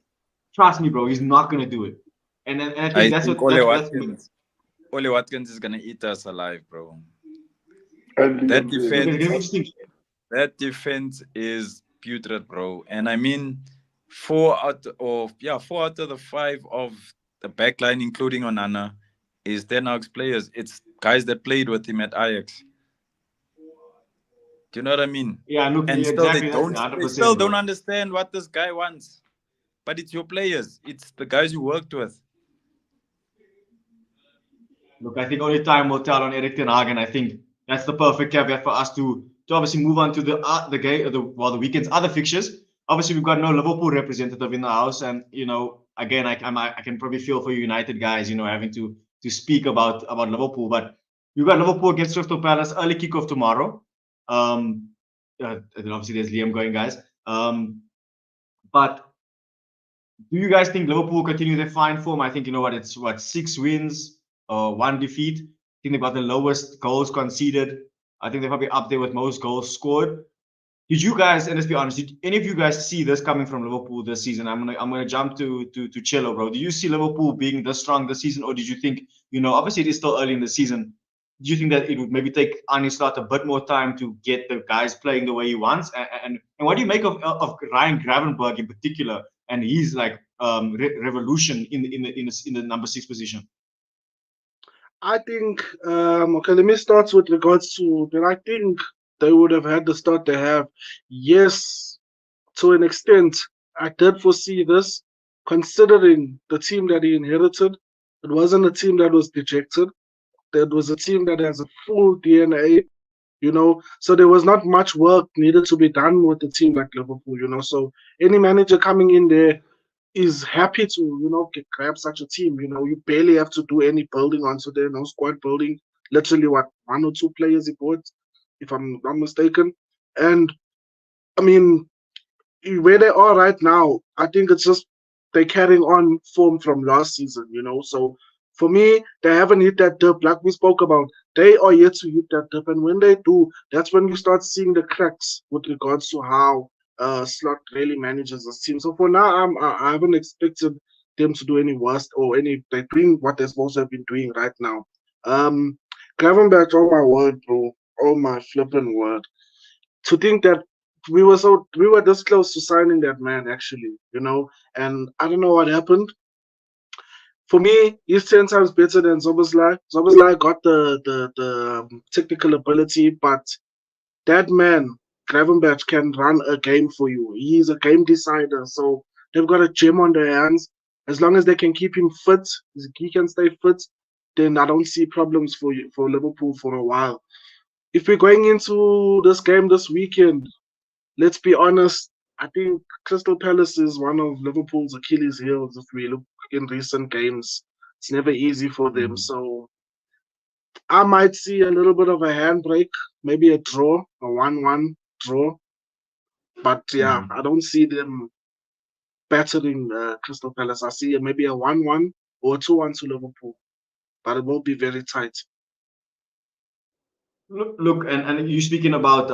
trust me, bro, he's not gonna do it. And I think that's what Ole Watkins is gonna eat us alive, bro. And that defense is putrid, bro. And I mean, 4 out of the 5 of the back line, including Onana, is Ten Hag's players. It's guys that played with him at Ajax. Do you know what I mean? Yeah, look, and still they still don't understand what this guy wants. But it's your players. It's the guys you worked with. Look, I think only time will tell on Erik ten Hag, and I think that's the perfect caveat for us to obviously move on to the weekend's other fixtures. Obviously, we've got no Liverpool representative in the house, and you know, again, I can probably feel for you United guys, you know, having to speak about Liverpool, but we've got Liverpool against Crystal Palace, early kickoff tomorrow. And obviously there's Liam going, guys. But do you guys think Liverpool will continue their fine form? I think, you know what, it's 6 wins, 1 defeat. I think they've got the lowest goals conceded. I think they're probably up there with most goals scored. Did you guys, and let's be honest, did any of you guys see this coming from Liverpool this season? I'm gonna jump to Cello, bro. Do you see Liverpool being this strong this season, or did you think, you know, obviously it is still early in the season, do you think that it would maybe take Arne Slot a bit more time to get the guys playing the way he wants? And what do you make of Ryan Gravenberg in particular and his like revolution in the number 6 position? I think okay, let me start with regards to that. I think they would have had the start they have. Yes, to an extent, I did foresee this, considering the team that he inherited. It wasn't a team that was dejected. It was a team that has a full DNA, you know. So there was not much work needed to be done with a team like Liverpool, you know. So any manager coming in there is happy to, you know, grab such a team. You know, you barely have to do any building onto there, no squad building. Literally, 1 or 2 players he bought, if I'm not mistaken. And I mean, where they are right now, I think it's just they're carrying on form from last season, you know. So for me, they haven't hit that dip like we spoke about. They are yet to hit that dip, and when they do, that's when you start seeing the cracks with regards to how Slot really manages this team. So for now, I haven't expected them to do any worse or any. They're doing what they're supposed to have been doing right now. Gravenberch, oh my word, bro, oh my flipping word. To think that we were this close to signing that man, actually, and I don't know what happened. For me, he's 10 times better than Zoboslai. Zoboslai got the technical ability, but that man, Gravenberch, can run a game for you. He's a game decider. So they've got a gem on their hands. As long as they can keep him fit, he can stay fit, then I don't see problems for Liverpool for a while. If we're going into this game this weekend, let's be honest, I think Crystal Palace is one of Liverpool's Achilles heels if we look in recent games. It's never easy for them. So I might see a little bit of a handbrake, maybe a draw, a 1-1 draw. But yeah, I don't see them battering Crystal Palace. I see maybe a 1-1 or a 2-1 to Liverpool. But it will be very tight. Look, and you speaking about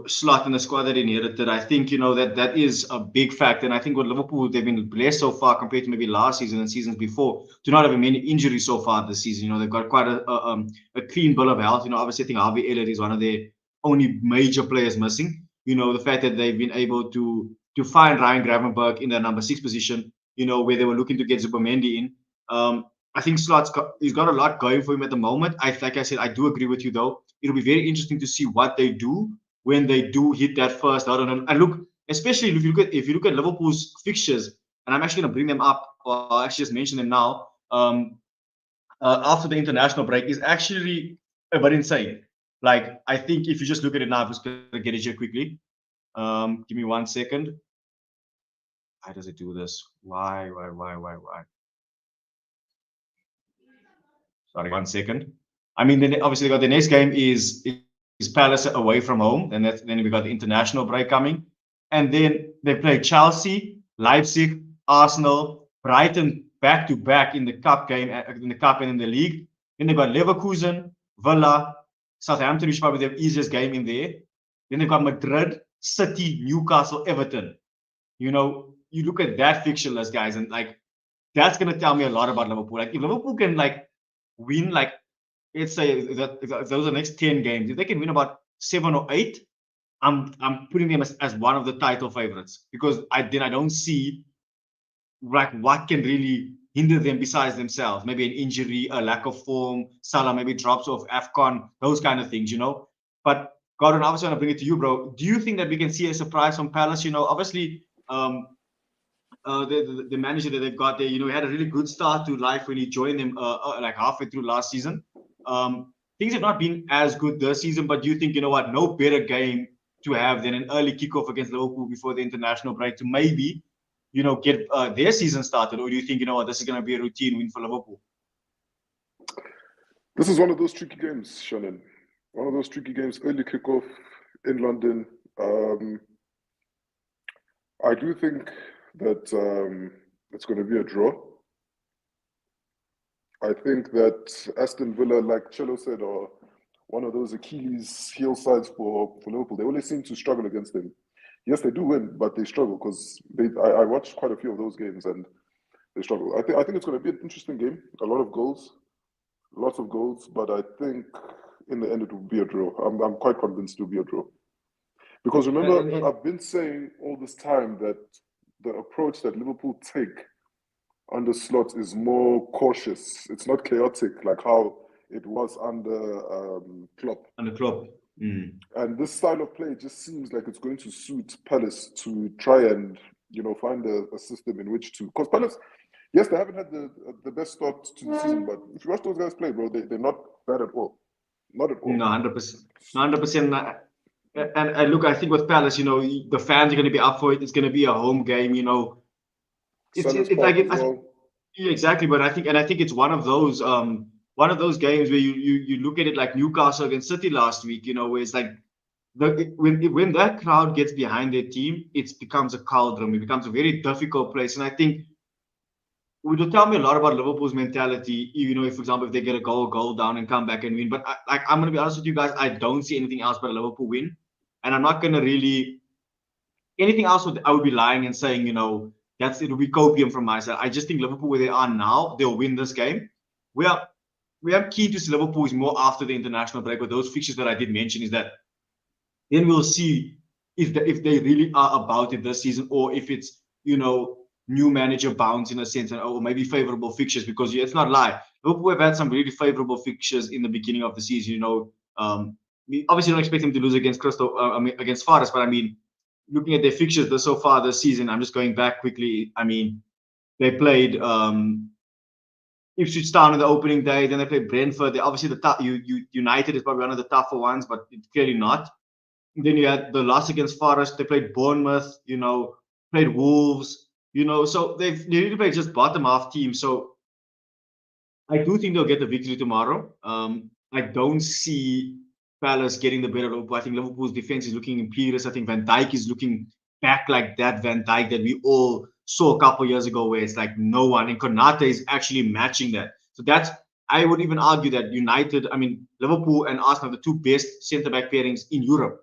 Slot and the squad that inherited. I think that is a big fact, and I think with Liverpool they've been blessed so far compared to maybe last season and seasons before to not have many injuries so far this season. They've got quite a clean bill of health. Obviously I think Harvey Elliott is one of their only major players missing. The fact that they've been able to find Ryan Gravenberch in the number 6 position. Where they were looking to get Zubomendi in. I think he's got a lot going for him at the moment. Like I said, I do agree with you though. It'll be very interesting to see what they do when they do hit that first hurdle. And look, especially if you look at Liverpool's fixtures, and I'm actually going to bring them up, or I'll actually just mention them now. After the international break is actually a bit insane. Like I think if you just look at it now, I'm just going to get it here quickly. Give me 1 second. Why does it do this? Why? Sorry, 1 second. I mean, then obviously they got the next game is Palace away from home, and then we got the international break coming, and then they play Chelsea, Leipzig, Arsenal, Brighton back to back in the cup game, in the cup and in the league. Then they got Leverkusen, Villa, Southampton, which is probably their easiest game in there. Then they got Madrid, City, Newcastle, Everton. You look at that fixture list, guys, and like that's gonna tell me a lot about Liverpool. Like if Liverpool can win let's say that those are the next 10 games, if they can win about 7 or 8, I'm putting them as one of the title favorites, because I don't see what can really hinder them besides themselves. Maybe an injury, a lack of form, Salah maybe drops off AFCON, those kind of things, But Gordon, obviously I want to bring it to you, bro. Do you think that we can see a surprise from Palace? Obviously the manager that they've got there, he had a really good start to life when he joined them like halfway through last season. Things have not been as good this season, but do you think, no better game to have than an early kickoff against Liverpool before the international break to maybe, get their season started? Or do you think, this is going to be a routine win for Liverpool? This is one of those tricky games, Shannon. One of those tricky games, early kickoff in London. I do think that it's going to be a draw. I think that Aston Villa, like Cello said, are one of those Achilles heel sides for Liverpool. They always seem to struggle against them. Yes, they do win, but they struggle because I watched quite a few of those games and they struggle. I think it's going to be an interesting game. A lot of goals, lots of goals, but I think in the end it will be a draw. I'm quite convinced it will be a draw. Because remember, I've been saying all this time that the approach that Liverpool take under Slot is more cautious. It's not chaotic like how it was under Klopp. Under Klopp. And this style of play just seems like it's going to suit Palace to try and find a system in which to. Because Palace, yes, they haven't had the best start to the season, but if you watch those guys play, bro, they're not bad at all. Not at all. No, 100%. 100%. And look, I think with Palace, the fans are going to be up for it. It's going to be a home game, It's like yeah, exactly. But I think it's one of those games where you look at it like Newcastle against City last week, where it's like when that crowd gets behind their team, it becomes a cauldron. It becomes a very difficult place. And I think it will tell me a lot about Liverpool's mentality, if, for example, if they get a goal down and come back and win. But I'm going to be honest with you guys, I don't see anything else but a Liverpool win. And I'm not going to really anything else. I would be lying and saying, it'll be copium from my side. I just think Liverpool, where they are now, they'll win this game. We are keen to see Liverpool is more after the international break, with those fixtures that I did mention, is that then we'll see if they really are about it this season, or if it's, new manager bounce in a sense, or maybe favorable fixtures, because it's not lie. Liverpool have had some really favorable fixtures in the beginning of the season. We obviously don't expect them to lose against against Forest, but I mean, looking at their fixtures so far this season, I'm just going back quickly. I mean, they played Ipswich Town in the opening day, then they played Brentford. They obviously United is probably one of the tougher ones, but it's clearly not. Then you had the loss against Forest. They played Bournemouth, played Wolves, so they really played just bottom half teams. So I do think they'll get the victory tomorrow. I don't see Palace getting the better of Liverpool. I think Liverpool's defense is looking imperious. I think Van Dijk is looking back like that Van Dijk that we all saw a couple of years ago, where it's like no one, and Konate is actually matching that. So I would even argue that Liverpool and Arsenal are the two best centre-back pairings in Europe.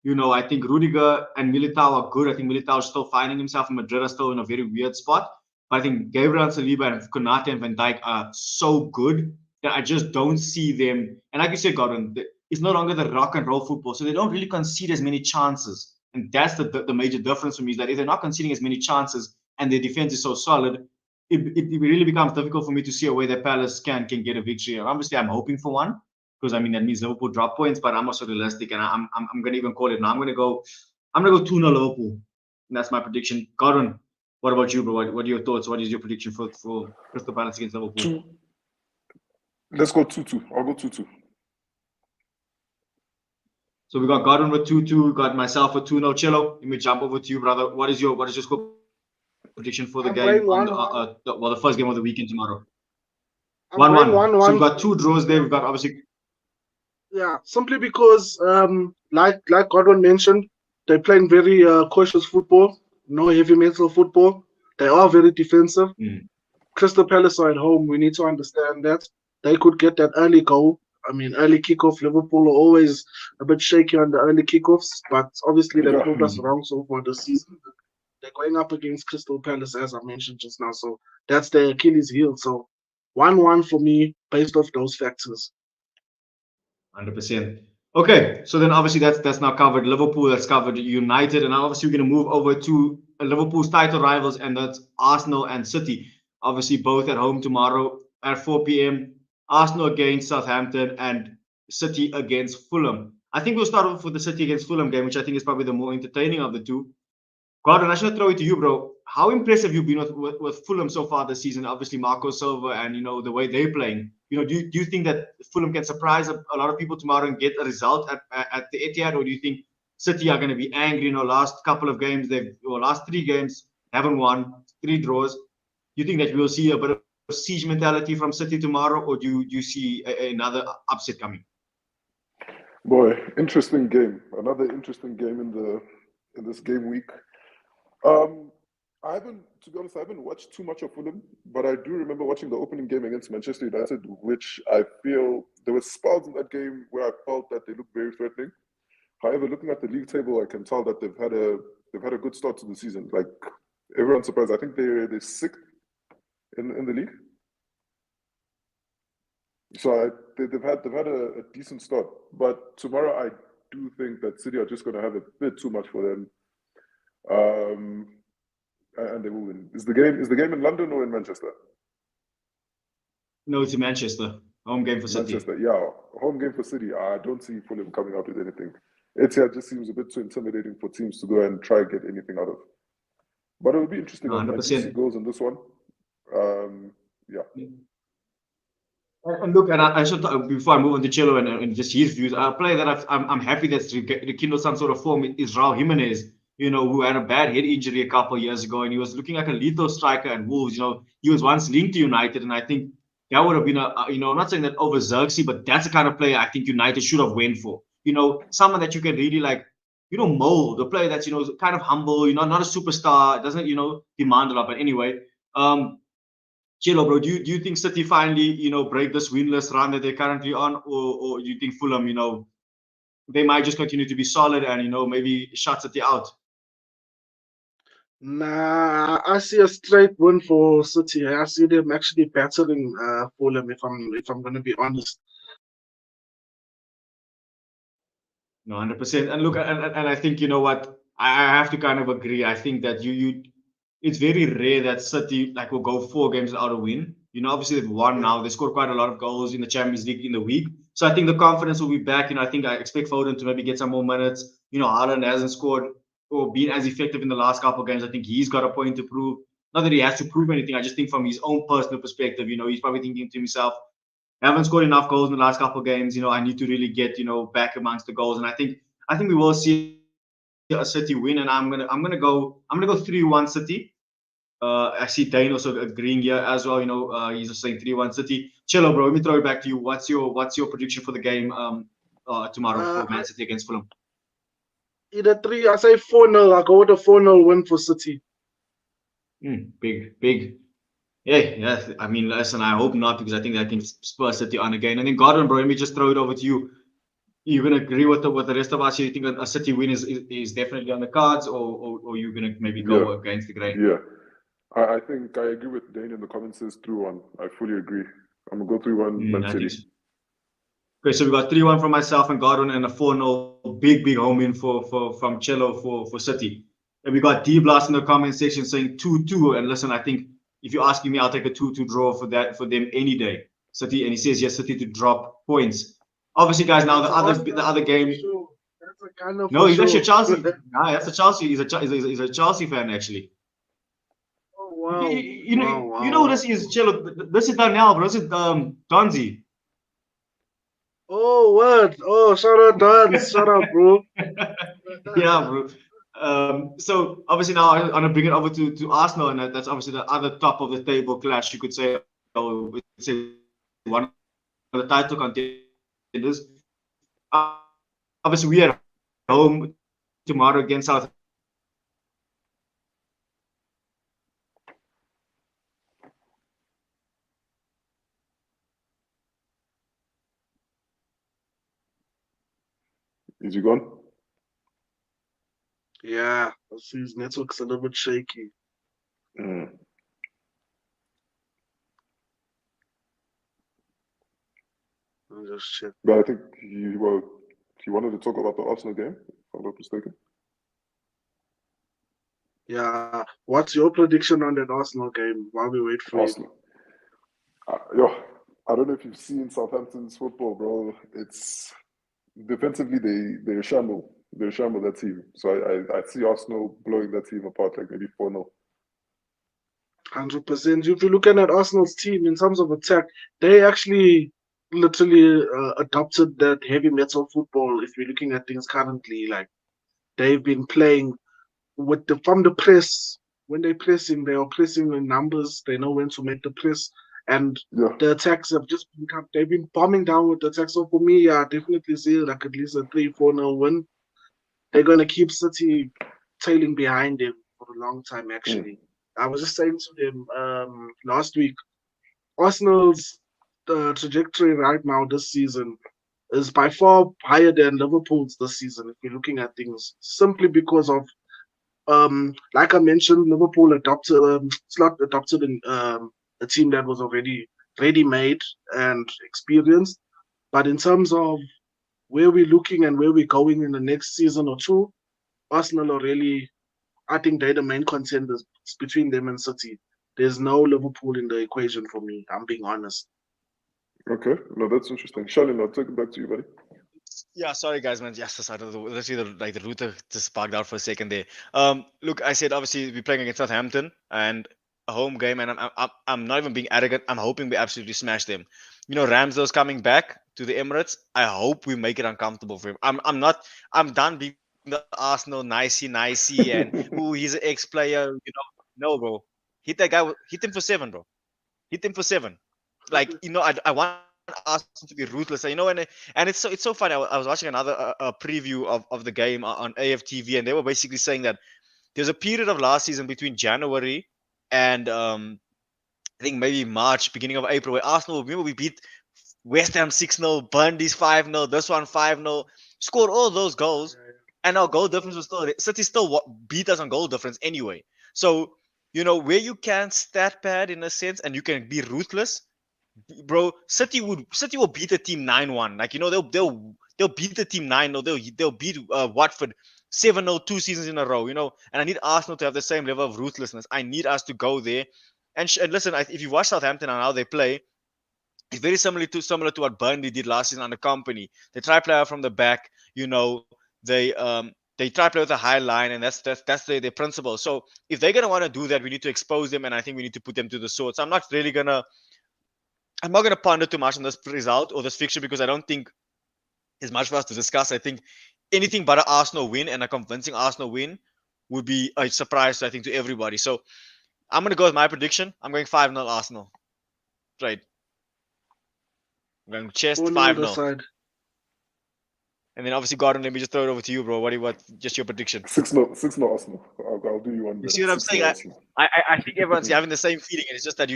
I think Rudiger and Militao are good. I think Militao is still finding himself, and Madrid are still in a very weird spot. But I think Gabriel Saliba and Konate and Van Dijk are so good that I just don't see them. And like you said, Gordon, it's no longer the rock and roll football, so they don't really concede as many chances. And that's the major difference for me, is that if they're not conceding as many chances and their defense is so solid, it really becomes difficult for me to see a way that Palace can get a victory. And obviously, I'm hoping for one, because that means Liverpool drop points, but I'm also realistic, and I'm going to even call it now. I'm going to go 2-0 Liverpool. And that's my prediction. Gordon, what about you, bro? What are your thoughts? What is your prediction for Crystal Palace against Liverpool? Let's go 2-2. I'll go 2-2. So we got Gordon with 2-2. We got myself with 2-0. Cello, let me jump over to you, brother. What is your score prediction for the game the first game of the weekend tomorrow? 1-1. So we've got two draws there. We've got obviously. Yeah, simply because, like Gordon mentioned, they're playing very cautious football, no heavy metal football. They are very defensive. Crystal Palace are at home. We need to understand that. They could get that early goal. Early kickoff. Liverpool are always a bit shaky on the early kickoffs, but obviously they proved us wrong so far this season. They're going up against Crystal Palace, as I mentioned just now, so that's their Achilles heel. So 1-1 for me, based off those factors. 100%. Okay, so then obviously that's now covered Liverpool, that's covered United, and now obviously we're going to move over to Liverpool's title rivals, and that's Arsenal and City. Obviously both at home tomorrow at 4 p.m. Arsenal against Southampton and City against Fulham. I think we'll start off with the City against Fulham game, which I think is probably the more entertaining of the two. Gordon, I should throw it to you, bro. How impressed have you been with Fulham so far this season? Obviously, Marco Silva and, the way they're playing. Do you think that Fulham can surprise a lot of people tomorrow and get a result at the Etihad? Or do you think City are going to be angry? Last couple of games, last 3 games, haven't won, 3 draws. Do you think that we'll see a bit of siege mentality from City tomorrow? Or do you see another upset coming? Boy, interesting game. Another interesting game in this game week. To be honest, I haven't watched too much of Fulham, but I do remember watching the opening game against Manchester United, which I feel there were spells in that game where I felt that they looked very threatening. However, looking at the league table, I can tell that they've had a good start to the season. Like, everyone's surprised. I think they're 6th in the league. So they've had a decent start. But tomorrow, I do think that City are just going to have a bit too much for them. And they will win. Is the game in London or in Manchester? No, it's in Manchester. Home game for City. Manchester, yeah. Home game for City. I don't see Fulham coming out with anything. Etihad just seems a bit too intimidating for teams to go and try and get anything out of. But it will be interesting. 100%. I do see goals in this one. Yeah. And look, and I should before I move on to Cello and just his views, a player that I'm happy that's rekindled some sort of form is Raul Jimenez. Who had a bad head injury a couple of years ago, and he was looking like a lethal striker at Wolves. He was once linked to United, and I think that would have been I'm not saying that over Xerxes, but that's the kind of player I think United should have went for. Someone that you can really mold, a player that's, kind of humble, not a superstar, doesn't, demand a lot. But anyway, Cello, bro, do you think City finally, break this winless run that they're currently on, or do you think Fulham, they might just continue to be solid and, maybe shut City out? Nah, I see a straight win for City. I see them actually battering Fulham. If I'm going to be honest. No, 100%. And look, and I think, you know what, I have to kind of agree. I think that it's very rare that City like will go 4 games without a win. You know, obviously they've won now. They scored quite a lot of goals in the Champions League in the week. So I think the confidence will be back. You know, I think I expect Foden to maybe get some more minutes. You know, Haaland hasn't scored or been as effective in the last couple of games. I think he's got a point to prove. Not that he has to prove anything. I just think from his own personal perspective, you know, he's probably thinking to himself, I haven't scored enough goals in the last couple of games. You know, I need to really get, you know, back amongst the goals. And I think we will see a City win. And I'm gonna go 3-1 City. I see Dane also agreeing here as well. You know, he's just saying 3-1 City. Cello, bro. Let me throw it back to you. What's your prediction for the game tomorrow for Man City against Fulham? Either three, I say 4-0. I go with a 4-0 win for City. Big. Yeah. I mean, listen, I hope not because I think Spurs City on again. And then Godwin, bro, let me just throw it over to you. You're gonna agree with the rest of us? You think a City win is definitely on the cards, or you're gonna maybe go against the grain? Yeah. I think I agree with Dane in the comments. Says 3-1. I fully agree. I'm gonna go 3-1 Man I City. think so. Okay, so we got 3-1 from myself and Godwin, and a 4-0 big home win from Cello for City. And we got D Blast in the comment section saying 2-2. And listen, I think if you're asking me, I'll take a 2-2 draw for them any day. City, and he says yes, City to drop points. Obviously, guys, now the other game. That's a kind of No, he's actually a Chelsea. Sure. Nah, that's a Chelsea. He's a Chelsea fan actually. Oh wow! You know who this is, Cello. This is Daniel, bro. This is Donzi. Oh word! Oh, shout out Dan! Shout out, bro. Yeah, bro. So obviously now I'm gonna bring it over to Arsenal, and that's obviously the other top of the table clash, you could say. Or say one of the title contenders. Obviously we are home tomorrow against South. Is he gone? Yeah, I see his network's a little bit shaky. Mm. I'll just check. But I think he wanted to talk about the Arsenal game, if I'm not mistaken. Yeah, what's your prediction on that Arsenal game while we wait for Arsenal. I don't know if you've seen Southampton's football, bro. It's defensively they're a shamble. They're a shamble, that team. So I see Arsenal blowing that team apart, like maybe 4-0. you? 100%. If you're looking at Arsenal's team in terms of attack, they actually literally adopted that heavy metal football. If you're looking at things currently, like they've been playing from the press. When they're pressing, they are pressing in numbers. They know when to make the press, and the attacks have just been they've been bombing down with the attacks. So for me, I definitely see like at least a 3-4-0 win. They're gonna keep City tailing behind them for a long time. Actually, I was just saying to them last week, Arsenal's trajectory right now this season is by far higher than Liverpool's this season. If you're looking at things, simply because of like I mentioned, Liverpool Slot adopted a team that was already ready-made and experienced. But in terms of where we're looking and where we're going in the next season or two, Arsenal are really, I think they're the main contenders. It's between them and City. There's no Liverpool in the equation for me. I'm being honest. Okay, no, that's interesting. Shalin, I'll take it back to you, buddy. Yeah, sorry guys, man. Yes, I don't know. Literally, the router just bugged out for a second there. Look, I said obviously we're playing against Southampton and a home game, and I'm not even being arrogant. I'm hoping we absolutely smash them. You know, Ramsdale's coming back to the Emirates. I hope we make it uncomfortable for him. I'm done being the Arsenal nicey, and he's an ex-player. You know, no, bro. Hit that guy. Hit him for 7, bro. Hit him for 7. Like, you know, I want Arsenal to be ruthless. You know, and it's so funny. I was watching another preview of the game on AFTV, and they were basically saying that there's a period of last season between January and I think maybe March, beginning of April, where Arsenal, remember we beat West Ham 6-0, Burnley's 5-0, this one 5-0, scored all those goals, and our goal difference was still City still beat us on goal difference anyway. So, where you can stat pad in a sense and you can be ruthless, bro. City will beat the team 9-1. Like, they'll beat the team 9, or they'll beat Watford 7-0 2 seasons in a row. And I need Arsenal to have the same level of ruthlessness. I need us to go there. And listen, if you watch Southampton and how they play, it's very similar to what Burnley did last season under Company. They try play out from the back. They try play with a high line, and that's their principle. So if they're gonna want to do that, we need to expose them, and I think we need to put them to the sword. So I'm not gonna ponder too much on this result or this fixture, because I don't think there's much for us to discuss. I think anything but an Arsenal win, and a convincing Arsenal win, would be a surprise, I think, to everybody. So I'm gonna go with my prediction. I'm going 5-0 Arsenal. Right. I'm going chest 4-0 5-0. side. And then obviously, Gordon, let me just throw it over to you, bro. What just your prediction? 6-0 Arsenal. I'll do you one. You see what I'm saying? I think everyone's having the same feeling, and it's just that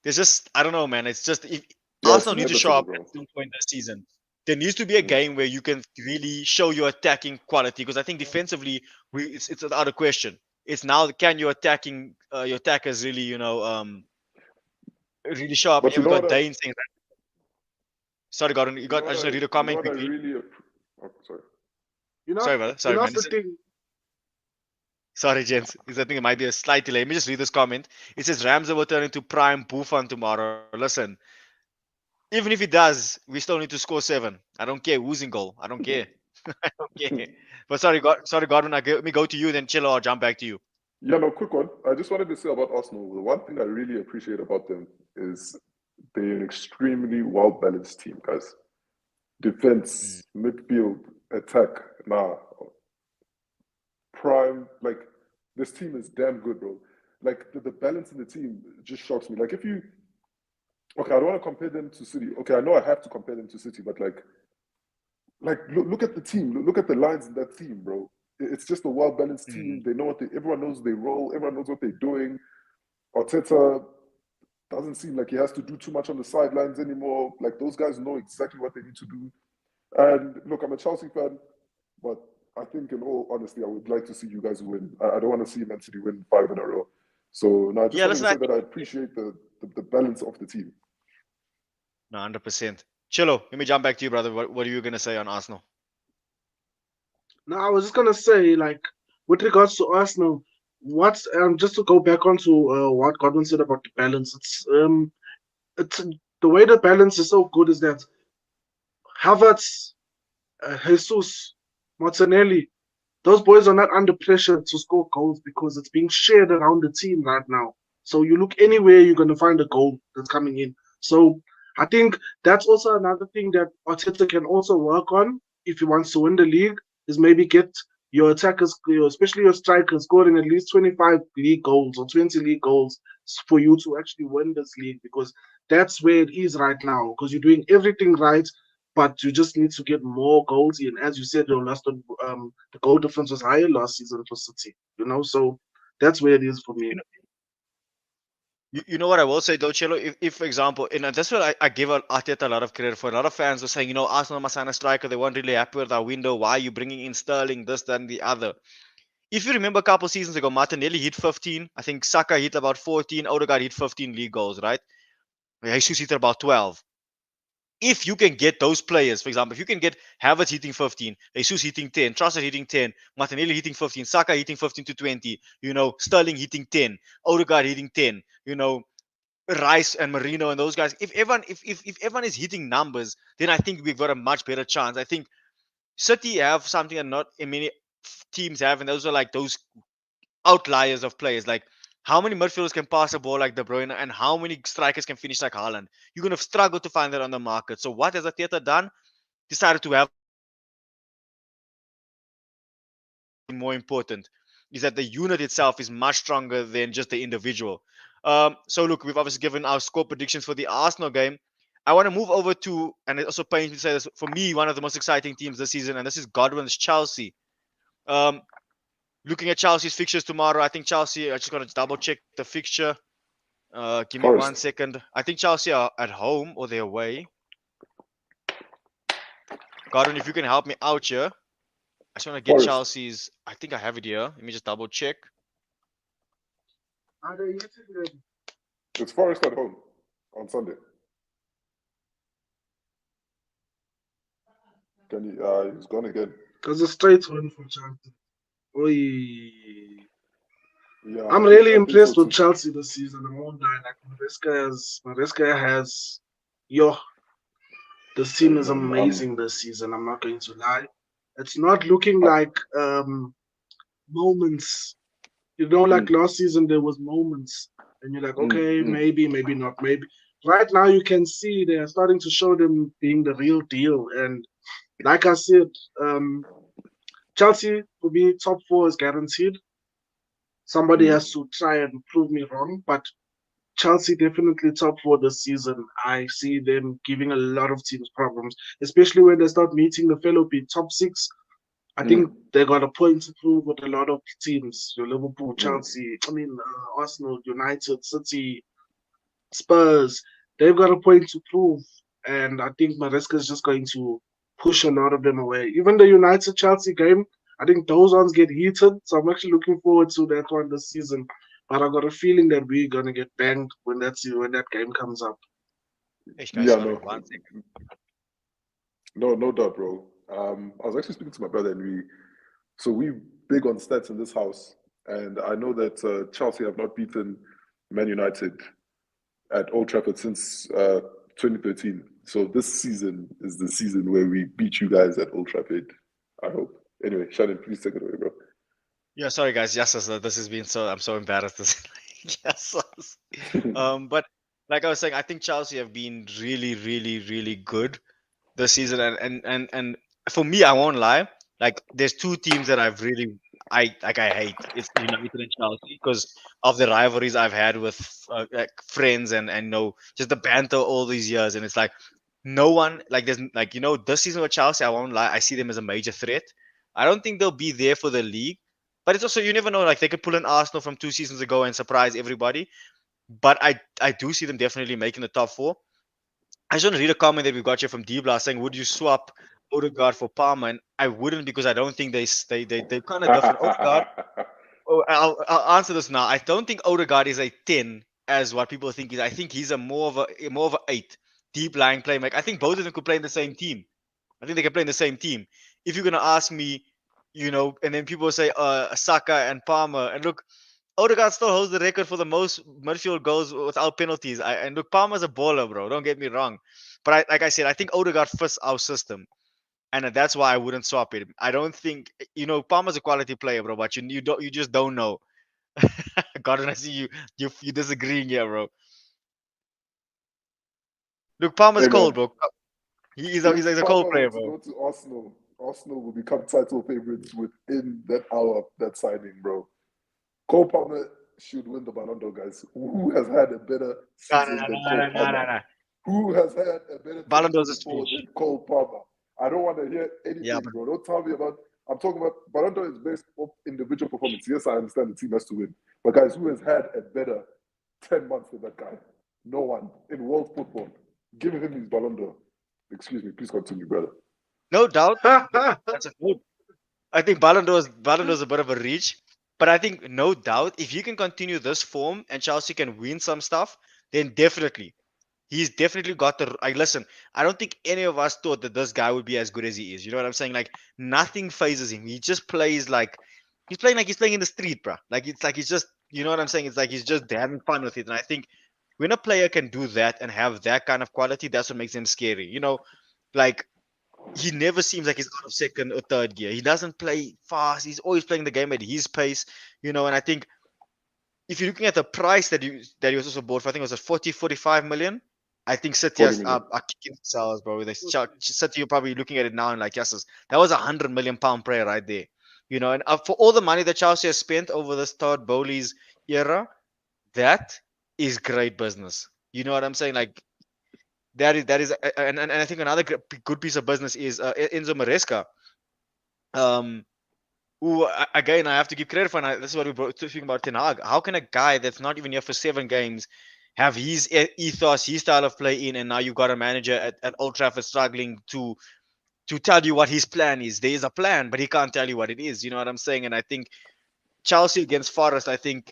there's just, I don't know, man. It's just, if Arsenal need to show up at some point this season, there needs to be a game where you can really show your attacking quality, because I think defensively, it's without a question. It's now, can your attackers really, really show up? But And we got Dane saying that. Sorry, Gordon. I just want to read a comment quickly. Sorry. Sorry, brother. Sorry, man. The thing. Sorry, gents. I think it might be a slight delay. Let me just read this comment. It says Ramsey will turn into prime Buffon tomorrow. Listen, even if he does, we still need to score 7. I don't care who's in goal. I don't care. I don't care. But sorry, Gordon. Let me go to you, then Chilo, I'll jump back to you. Yeah, no, quick one. I just wanted to say about Arsenal. The one thing I really appreciate about them is they're an extremely well-balanced team, guys. Defense, midfield, attack, prime. Like, this team is damn good, bro. Like, the balance in the team just shocks me. Like, okay, I don't want to compare them to City. Okay, I know I have to compare them to City, but look at the team. Look at the lines in that team, bro. It's just a well-balanced team. They know everyone knows they roll. Everyone knows what they're doing. Arteta doesn't seem like he has to do too much on the sidelines anymore. Like, those guys know exactly what they need to do. And look, I'm a Chelsea fan, but I think, in all honesty, I would like to see you guys win. I don't want to see Man City win 5 in a row. So, no, I just wanted to say that I appreciate the balance of the team. No, 100%. Chilo, let me jump back to you, brother. What are you going to say on Arsenal? No, I was just gonna say, like, with regards to Arsenal, just to go back onto what Godwin said about the balance. It's the way the balance is so good is that Havertz, Jesus, Martinelli, those boys are not under pressure to score goals because it's being shared around the team right now. So you look anywhere, you're gonna find a goal that's coming in. So I think that's also another thing that Arteta can also work on if he wants to win the league, is maybe get your attackers, especially your strikers, scoring at least 25 league goals or 20 league goals for you to actually win this league, because that's where it is right now, because you're doing everything right, but you just need to get more goals in. As you said, the goal difference was higher last season for City, so that's where it is for me. You know what I will say though, Chelo? If for example, and that's what I give Arteta a lot of credit for. A lot of fans were saying, Arsenal must sign a striker. They weren't really happy with our window. Why are you bringing in Sterling, this, that, and the other? If you remember a couple seasons ago, Martinelli hit 15. I think Saka hit about 14. Odegaard hit 15 league goals, right? Jesus hit about 12. If you can get those players, for example, if you can get Havertz hitting 15, Jesus hitting 10, Trossard hitting 10, Martinelli hitting 15, Saka hitting 15 to 20, Sterling hitting 10, Odegaard hitting 10, Rice and Marino and those guys. If everyone is hitting numbers, then I think we've got a much better chance. I think City have something that not many teams have, and those are like those outliers of players. Like, how many midfielders can pass a ball like De Bruyne, and how many strikers can finish like Haaland? You're going to struggle to find that on the market. So what has Arteta done? Decided to have more important is that the unit itself is much stronger than just the individual. So look, we've obviously given our score predictions for the Arsenal game. I want to move over to, and it also pains me to say this, for me, one of the most exciting teams this season, and this is Godwin's Chelsea. Looking at Chelsea's fixtures tomorrow, I think Chelsea, I just got to double check the fixture. Give me 1 second. I think Chelsea are at home or they're away. Godwin, if you can help me out here. I just want to get Chelsea's, I think I have it here. Let me just double check. Are they yet again? It's Forest at home on Sunday. Can you? He's gone again. Because the straight win for Chelsea. Oi. Yeah, I'm really impressed with Chelsea this season. I won't lie. Like Maresca has, yo, this team is amazing this season. I'm not going to lie. It's not looking like moments. You know, like last season there was moments, and you're like, okay, maybe not, maybe. Right now you can see they are starting to show them being the real deal. And like I said, Chelsea for me top 4 is guaranteed. Somebody has to try and prove me wrong, but Chelsea definitely top 4 this season. I see them giving a lot of teams problems, especially when they start meeting the fellow big top 6. I think they got a point to prove with a lot of teams. Liverpool, Chelsea, Arsenal, United, City, Spurs. They've got a point to prove. And I think Maresca is just going to push a lot of them away. Even the United Chelsea game, I think those ones get heated. So I'm actually looking forward to that one this season. But I got a feeling that we're gonna get banged when that game comes up. Yeah, no doubt, bro. I was actually speaking to my brother, and we big on stats in this house, and I know that Chelsea have not beaten Man United at Old Trafford since 2013. So this season is the season where we beat you guys at Old Trafford. I hope. Anyway, Shannon, please take it away, bro. Yeah, sorry guys. Yes, this has been I'm so embarrassed. Yes. But like I was saying, I think Chelsea have been really, really, really good this season, and for me, I won't lie. Like, there's 2 teams that I hate. It's United and Chelsea because of the rivalries I've had with like friends and just the banter all these years. And it's like no one like there's like this season with Chelsea, I won't lie. I see them as a major threat. I don't think they'll be there for the league, but it's also you never know. Like they could pull an Arsenal from 2 seasons ago and surprise everybody. But I do see them definitely making the top 4. I just want to read a comment that we got here from D-Blast saying, "Would you swap Odegaard for Palmer?" And I wouldn't because I don't think they're kind of different. Odegaard. Oh, I'll answer this now. I don't think Odegaard is a 10 as what people think. I think he's more of a 8 deep lying playmaker. I think both of them could play in the same team. I think they can play in the same team. If you're gonna ask me, and then people say Saka and Palmer, and look, Odegaard still holds the record for the most midfield goals without penalties. And look, Palmer's a baller, bro. Don't get me wrong. But like I said, I think Odegaard fits our system. And that's why I wouldn't swap it. I don't think Palmer's a quality player, bro, but you just don't know. Gordon, I see you disagreeing here, bro. Look, Palmer's cold, bro. He's a cold player, bro. Go to Arsenal. Arsenal will become title favorites within that hour of that signing, bro. Cole Palmer should win the Ballon d'Or, guys. Who has had a better season than Cole Palmer? Who has had a better Ballon d'Or's a season speech. than Cole Palmer? I don't want to hear anything, bro. Don't tell me about. I'm talking about Ballon d'Or is based off individual performance. Yes, I understand the team has to win, but guys, who has had a better 10 months than that guy? No one in world football. Give him his Ballon d'Or. Excuse me. Please continue, brother. No doubt. That's a good. I think Ballon d'Or is a bit of a reach. But I think, no doubt, if you can continue this form and Chelsea can win some stuff, then definitely. He's definitely got the. Listen, I don't think any of us thought that this guy would be as good as he is. You know what I'm saying? Like, nothing phases him. He just plays like he's playing in the street, bro. Like, it's like he's just, you know what I'm saying? It's like he's just having fun with it. And I think when a player can do that and have that kind of quality, that's what makes him scary. Like, he never seems like he's out of second or third gear. He doesn't play fast. He's always playing the game at his pace, and I think if you're looking at the price that he was also bought for, I think it was at 45 million. I think City are kicking themselves, bro. City, you're probably looking at it now and like, yes, that was £100 million player right there. And for all the money that Chelsea has spent over this Todd Bowley's era, that is great business. You know what I'm saying? Like, that is, and I think another good piece of business is Enzo Maresca. Who again I have to give credit for. And this is what we were talking about Ten Hag. How can a guy that's not even here for 7 games have his ethos, his style of play in, and now you've got a manager at Old Trafford struggling to tell you what his plan is? There is a plan, but he can't tell you what it is. You know what I'm saying? And I think Chelsea against Forest, I think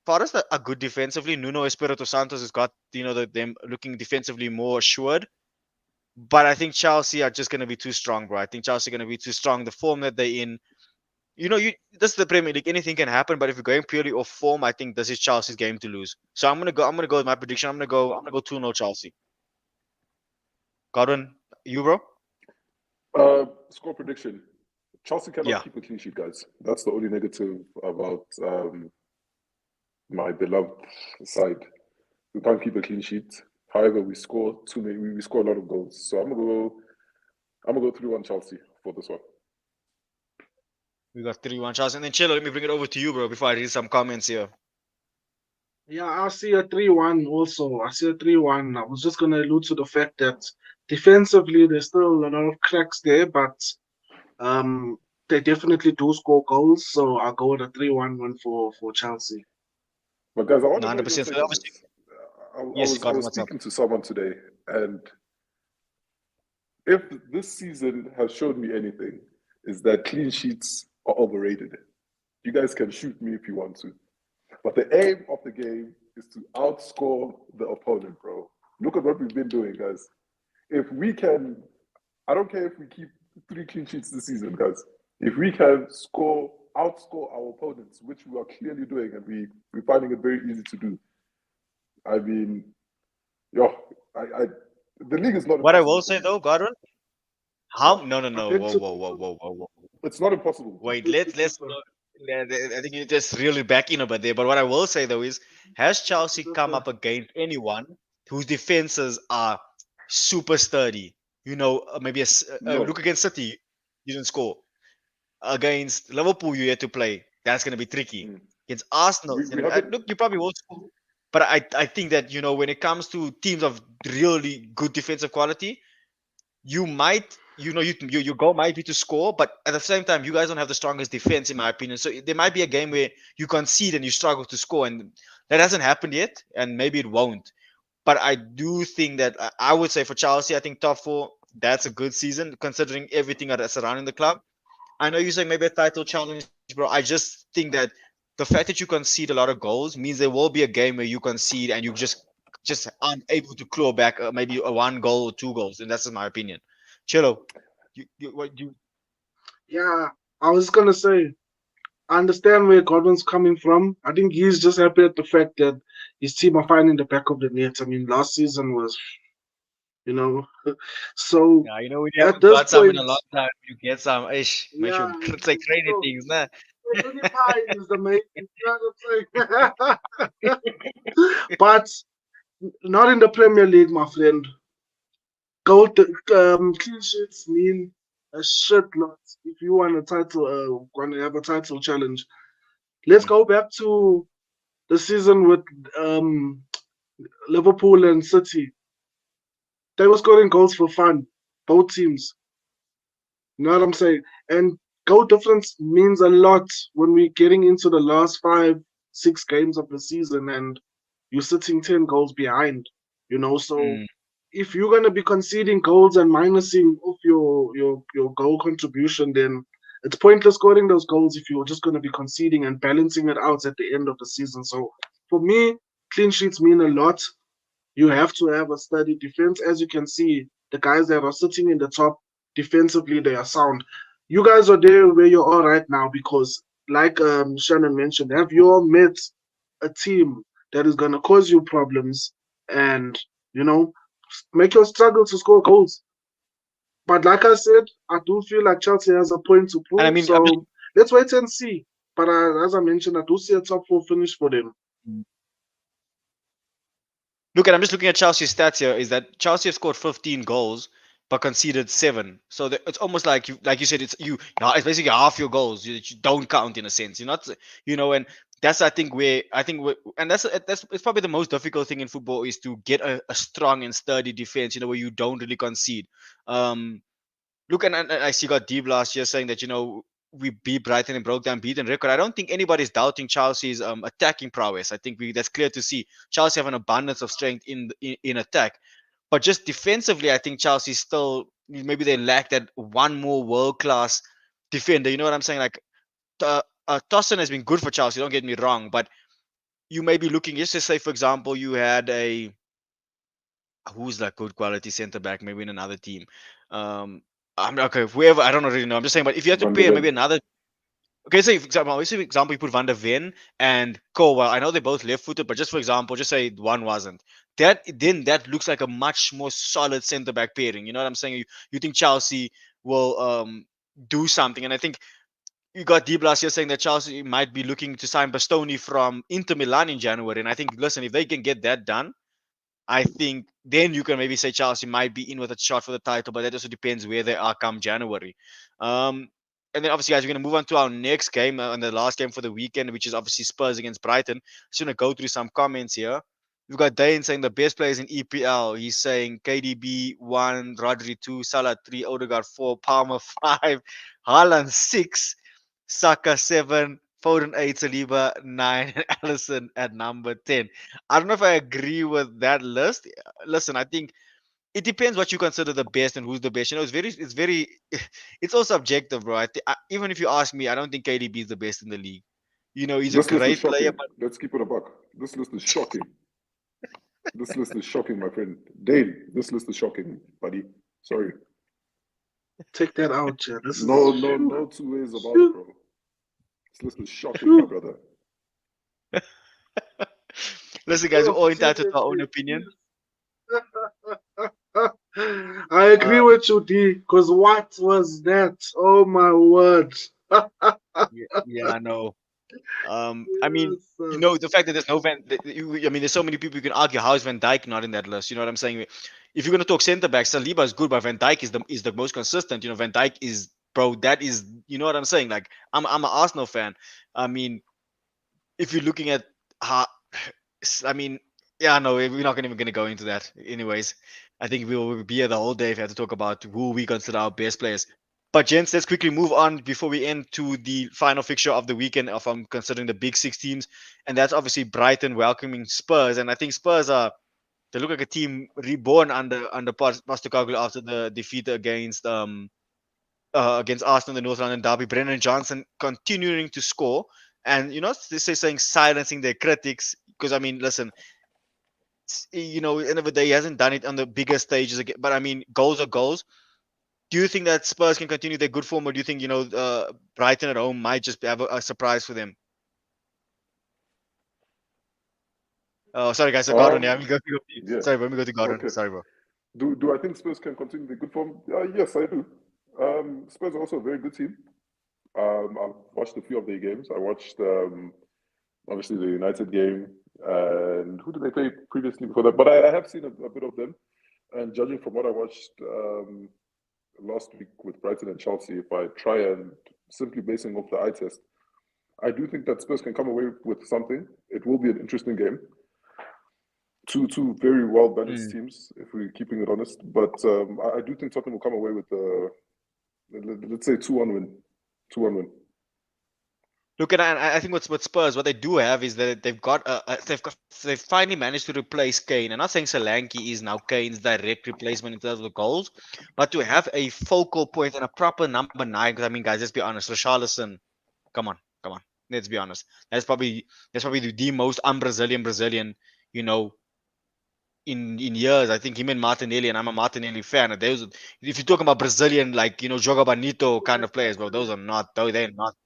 Forest are good defensively. Nuno Espirito Santos has got them looking defensively more assured. But I think Chelsea are just going to be too strong, bro. I think Chelsea are going to be too strong. The form that they're in, this is the Premier League. Anything can happen. But if you're going purely off form, I think this is Chelsea's game to lose. So I'm gonna go. I'm gonna go with my prediction. I'm gonna go 2-0 Chelsea. Godwin, you, bro? Score prediction. Chelsea cannot Yeah. keep a clean sheet, guys. That's the only negative about my beloved side. We can't keep a clean sheet. However, we score too many. We score a lot of goals. So I'm gonna go 3-1 Chelsea for this one. We got 3-1 Chelsea. And then Chelo, let me bring it over to you, bro, before I read some comments here. Yeah, I see a 3-1 also. I see a 3-1. I was just going to allude to the fact that defensively, there's still a lot of cracks there, but they definitely do score goals. So I'll go with a 3-1 win for Chelsea. But guys, I want to know 100%. your So take on obviously, this. yes, I Godwin, was what's up? speaking to someone today, and if this season has shown me anything, is that clean sheets are overrated. You guys can shoot me if you want to. But the aim of the game is to outscore the opponent, bro. Look at what we've been doing, guys. If we can, I don't care if we keep 3 clean sheets this season, guys. If we can outscore our opponents, which we are clearly doing, and we're finding it very easy to do. I mean, the league is not What I impossible will for say, me. though, Godwin, no. Whoa. It's not impossible. Wait, let's. I think you just really back in a bit there. But what I will say though is, has Chelsea come up against anyone whose defenses are super sturdy? Maybe No. look against City, you didn't score. Against Liverpool, you had to play. That's gonna be tricky. Mm. Against Arsenal, We haven't. look, you probably will score. But I think that when it comes to teams of really good defensive quality, you might, your goal might be to score, but at the same time, you guys don't have the strongest defense, in my opinion. So there might be a game where you concede and you struggle to score, and that hasn't happened yet, and maybe it won't. But I do think that I would say for Chelsea, I think top 4, that's a good season considering everything that's surrounding the club. I know you're saying maybe a title challenge, bro. I just think that the fact that you concede a lot of goals means there will be a game where you concede and you just aren't able to claw back maybe a 1 goal or 2 goals, and that's in my opinion. Chilo, what you? Yeah, I was going to say, I understand where Godwin's coming from. I think he's just happy at the fact that his team are finding the back of the net. I mean, last season was, so Yeah, when you at haven't this got some in a point, long time, you get some. Ish, makes yeah, you say crazy so things, nah. Tony Pie is the main. You know what I'm saying? But not in the Premier League, my friend. Clean sheets mean a shit lot if you want a title. Want to have a title challenge. Let's go back to the season with Liverpool and City. They were scoring goals for fun, both teams. You know what I'm saying? And goal difference means a lot when we're getting into the last 5, 6 games of the season and you're sitting 10 goals behind. So if you're gonna be conceding goals and minusing off your goal contribution, then it's pointless scoring those goals if you're just gonna be conceding and balancing it out at the end of the season. So for me, clean sheets mean a lot. You have to have a steady defense. As you can see, the guys that are sitting in the top defensively, they are sound. You guys are there where you are right now because, like Shannon mentioned, have you all met a team that is going to cause you problems and, make you struggle to score goals? But like I said, I do feel like Chelsea has a point to prove. And I mean, So let's wait and see. But as I mentioned, I do see a top 4 finish for them. look, and I'm just looking at Chelsea's stats here. Is that Chelsea have scored 15 goals but conceded 7. So it's almost like you said, it's basically half your goals you don't count in a sense. You're not, and that's and that's it's probably the most difficult thing in football is to get a strong and sturdy defense. Where you don't really concede. Look, and I see got Deep last year saying that we beat Brighton and broke down beaten record. I don't think anybody's doubting Chelsea's attacking prowess. I think that's clear to see. Chelsea have an abundance of strength in attack, but just defensively, I think Chelsea still maybe they lack that one more world class defender. You know what I'm saying? Like Tosson has been good for Chelsea. Don't get me wrong, but you may be looking, just to say, for example, you had a who's like good quality centre back, maybe in another team. I'm okay, whoever, I don't really know. I'm just saying, but if you had to Van der pair maybe Ven. another, okay, say for example, you put Van der Ven and Cole. I know they're both left-footed, but just for example, just say one wasn't. That looks like a much more solid centre back pairing. You know what I'm saying? You think Chelsea will do something, and I think you got D Blas here saying that Chelsea might be looking to sign Bastoni from Inter Milan in January, and I think, listen, if they can get that done, I think then you can maybe say Chelsea might be in with a shot for the title, but that also depends where they are come January. Um, and then obviously, guys, we're going to move on to our next game and the last game for the weekend, which is obviously Spurs against Brighton. Just going to go through some comments here. We've got Dane saying the best players in EPL. He's saying KDB 1, Rodri 2, Salah 3, Odegaard 4, Palmer 5, Haaland 6, Saka 7, Foden 8, Saliba 9, and Allison at number 10. I don't know if I agree with that list. Listen, I think it depends what you consider the best and who's the best. You know, it's all subjective, bro. Even if you ask me, I don't think KDB is the best in the league. You know, he's a This list is great player, shocking. but Let's keep it a buck. This list is shocking. This list is shocking, my friend. Dane, this list is shocking, buddy. Sorry. Take that out, yeah. This No, is no two ways about it, bro. This list is shocking, my brother. listen, guys, we're all entitled to our own opinion. I agree with you, D. Because what was that? Oh my word! Yeah, I know. I mean, you know, the fact that there's no I mean, there's so many people you can argue how is Van Dijk not in that list. You know what I'm saying? If you're gonna talk centre back, Saliba is good, but Van Dijk is the most consistent. You know, Van Dijk is, bro. That is, you know what I'm saying? Like, I'm an Arsenal fan. I mean, if you're looking at how, I mean, yeah, no, we're not even gonna go into that. Anyways, I think we'll be here the whole day if we have to talk about who we consider our best players. But gents, let's quickly move on before we end to the final fixture of the weekend. If I'm considering the big six teams, and that's obviously Brighton welcoming Spurs, and I think Spurs are, they look like a team reborn under Postecoglou after the defeat against Arsenal in the North London derby. Brennan Johnson continuing to score, and you know, they're saying silencing their critics, because I mean, listen, you know, at the end of the day, he hasn't done it on the bigger stages again. But I mean, goals are goals. Do you think that Spurs can continue their good form, or do you think, you know, Brighton at home might just have a surprise for them? Oh, sorry guys, so Gordon, yeah, Yeah. sorry, let me go to Gordon. Okay. Sorry, bro. Do I think Spurs can continue the good form? Yes, I do. Spurs are also a very good team. I've watched a few of their games. I watched obviously the United game, and who did they play previously before that? But I have seen a bit of them, and judging from what I watched last week with Brighton and Chelsea, if I try and simply basing off the eye test, I do think that Spurs can come away with something. It will be an interesting game. Two very well balanced teams, if we're keeping it honest. But I do think Tottenham will come away with let's say 2-1 win. 2-1 win. Look, and I think what Spurs, what they do have is that they've finally managed to replace Kane. I'm not saying Solanke is now Kane's direct replacement in terms of the goals, but to have a focal point and a proper number 9. Because I mean, guys, let's be honest, Richarlison, come on. Let's be honest. That's probably the most Brazilian, you know, in years. I think him and Martinelli, and I'm a Martinelli fan. And those, if you're talking about Brazilian, like, you know, Joga Bonito kind of players, bro, those are not. Though they're not.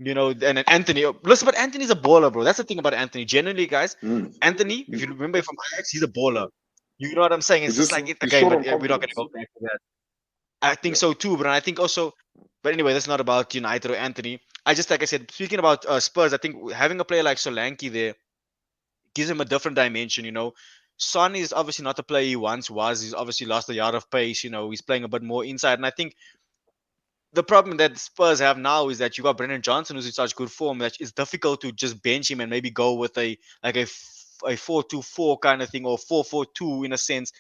You know, and then Anthony. Listen, but Anthony's a baller, bro. That's the thing about Anthony. Generally, guys, Anthony, if you remember from Ajax, he's a baller. You know what I'm saying? It's just like he's okay, short but on we're not gonna confidence. go back to that. I think so too, but I think also. But anyway, that's not about United or Anthony. I just, like I said, speaking about Spurs, I think having a player like Solanke there gives him a different dimension. You know, Son is obviously not the player he once was. He's obviously lost a yard of pace. You know, he's playing a bit more inside, and I think the problem that Spurs have now is that you got Brennan Johnson, who's in such good form that it's difficult to just bench him and maybe go with a 4-2-4 kind of thing, or 4-4-2 in a sense.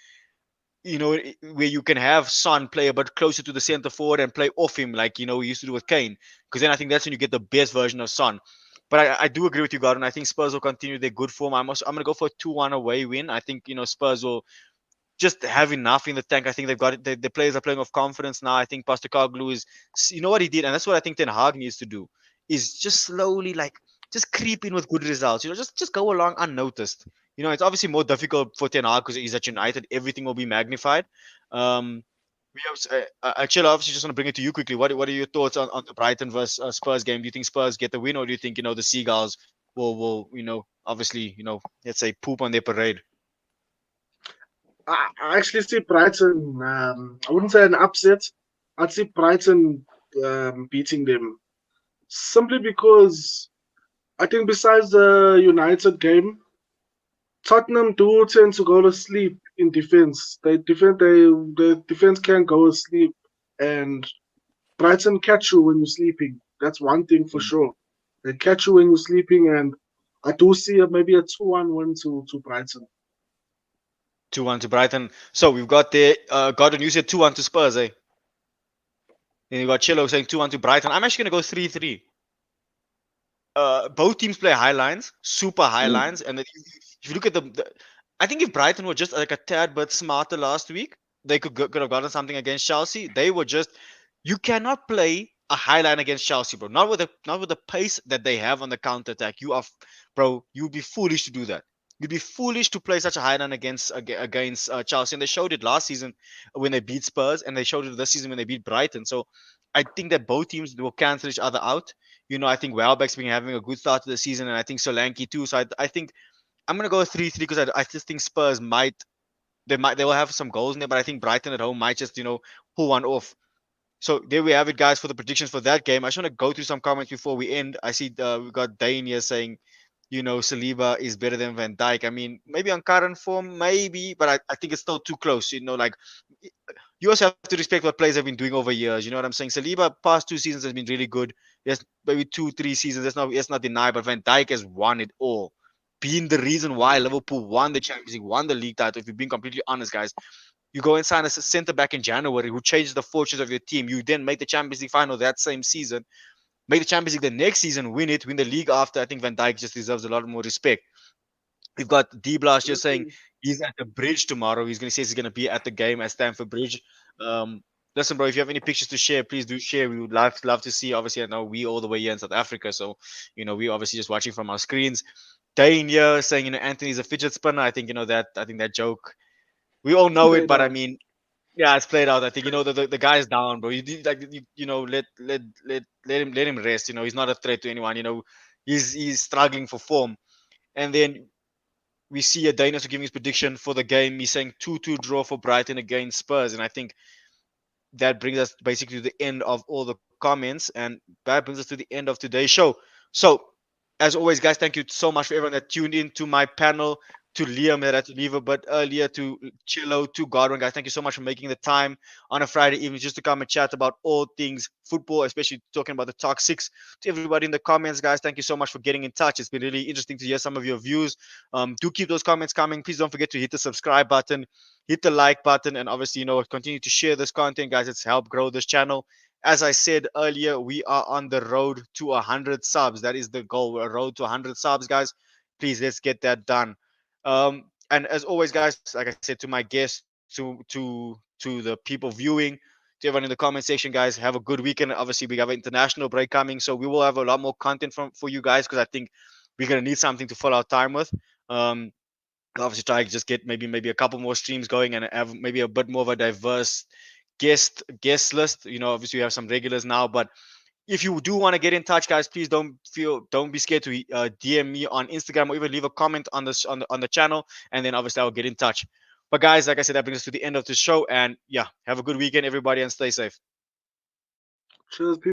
You know, where you can have Son play a bit closer to the center forward and play off him, like, you know, we used to do with Kane. Because then I think that's when you get the best version of Son. But I do agree with you, Gordon. I think Spurs will continue their good form. I'm going to go for a 2-1 away win. I think, you know, Spurs will just have enough in the tank. I think they've got it. The players are playing with confidence now. I think Postecoglou is, you know what he did, and that's what I think Ten Hag needs to do, is just slowly, like, just creep in with good results. Just go along unnoticed. It's obviously more difficult for Ten Hag because he's at United. Everything will be magnified. We have, Chill, obviously just want to bring it to you quickly. What are your thoughts on the Brighton versus Spurs game? Do you think Spurs get the win, or do you think the Seagulls will obviously let's say poop on their parade? I actually see Brighton. I wouldn't say an upset. I'd see Brighton beating them simply because I think besides the United game, Tottenham do tend to go to sleep in defense. The defense can go to sleep, and Brighton catch you when you're sleeping. That's one thing for sure. They catch you when you're sleeping, and I do see maybe a 2-1 win to Brighton. 2-1 to Brighton. So we've got there. Gordon, you said 2-1 to Spurs, eh? Then you got Chillo saying 2-1 to Brighton. I'm actually gonna go 3-3. Both teams play high lines, super high lines, and if you look at I think if Brighton were just like a tad bit smarter last week, they could have gotten something against Chelsea. They were just, you cannot play a high line against Chelsea, bro. Not with the pace that they have on the counter attack. Bro, you'd be foolish to do that. You'd be foolish to play such a high line against Chelsea, and they showed it last season when they beat Spurs, and they showed it this season when they beat Brighton. So I think that both teams will cancel each other out. I think Welbeck's been having a good start to the season, and I think Solanke too. So I think I'm gonna go 3-3 because I just think Spurs they will have some goals in there, but I think Brighton at home might just pull one off. So there we have it, guys, for the predictions for that game. I just want to go through some comments before we end. I see we got Dane here saying, Saliba is better than Van Dijk. I mean, maybe on current form, maybe, but I think it's still too close. Like you also have to respect what players have been doing over years. You know what I'm saying? Saliba past 2 seasons has been really good. Yes, maybe 2-3 seasons. Let's not deny, but Van Dijk has won it all. Being the reason why Liverpool won the Champions League, won the league title. If you're being completely honest, guys, you go and sign a centre back in January who changes the fortunes of your team. You then make the Champions League final that same season, make the Champions League the next season, win the league after. I think Van Dijk just deserves a lot more respect. We've got D Blast just saying he's at the bridge tomorrow. He's he's gonna be at the game at Stamford Bridge. Listen, bro, if you have any pictures to share, please do share. We would love to see. Obviously, I know we all the way here in South Africa, so we obviously just watching from our screens. Dane here saying Anthony's a fidget spinner. I think that joke. We all know it, but I mean, yeah, it's played out. I think the guy's down, bro. Let him rest. He's not a threat to anyone. He's struggling for form. And then we see a Danish giving his prediction for the game. He's saying 2-2 draw for Brighton against Spurs, and I think that brings us basically to the end of all the comments, and that brings us to the end of today's show. So, as always, guys, thank you so much for everyone that tuned in to my panel. To Liam that had to leave a bit earlier, to Chillo, to Godwin, guys, thank you so much for making the time on a Friday evening just to come and chat about all things football, especially talking about the Tox-6. To everybody in the comments, guys, thank you so much for getting in touch. It's been really interesting to hear some of your views. Do keep those comments coming. Please don't forget to hit the subscribe button, hit the like button, and obviously, continue to share this content, guys. It's helped grow this channel. As I said earlier, we are on the road to 100 subs. That is the goal. We're a road to 100 subs, guys. Please, let's get that done. And as always, guys, like I said, to my guests, to the people viewing, to everyone in the comment section, guys, have a good weekend. Obviously, we have an international break coming, so we will have a lot more content for you guys because I think we're gonna need something to fill our time with. Obviously, try to just get maybe a couple more streams going and have maybe a bit more of a diverse guest list. Obviously, we have some regulars now, but if you do want to get in touch, guys, please don't be scared to DM me on Instagram or even leave a comment on the channel, and then obviously I'll get in touch. But guys, like I said, that brings us to the end of the show, and yeah, have a good weekend, everybody, and stay safe. Cheers, people.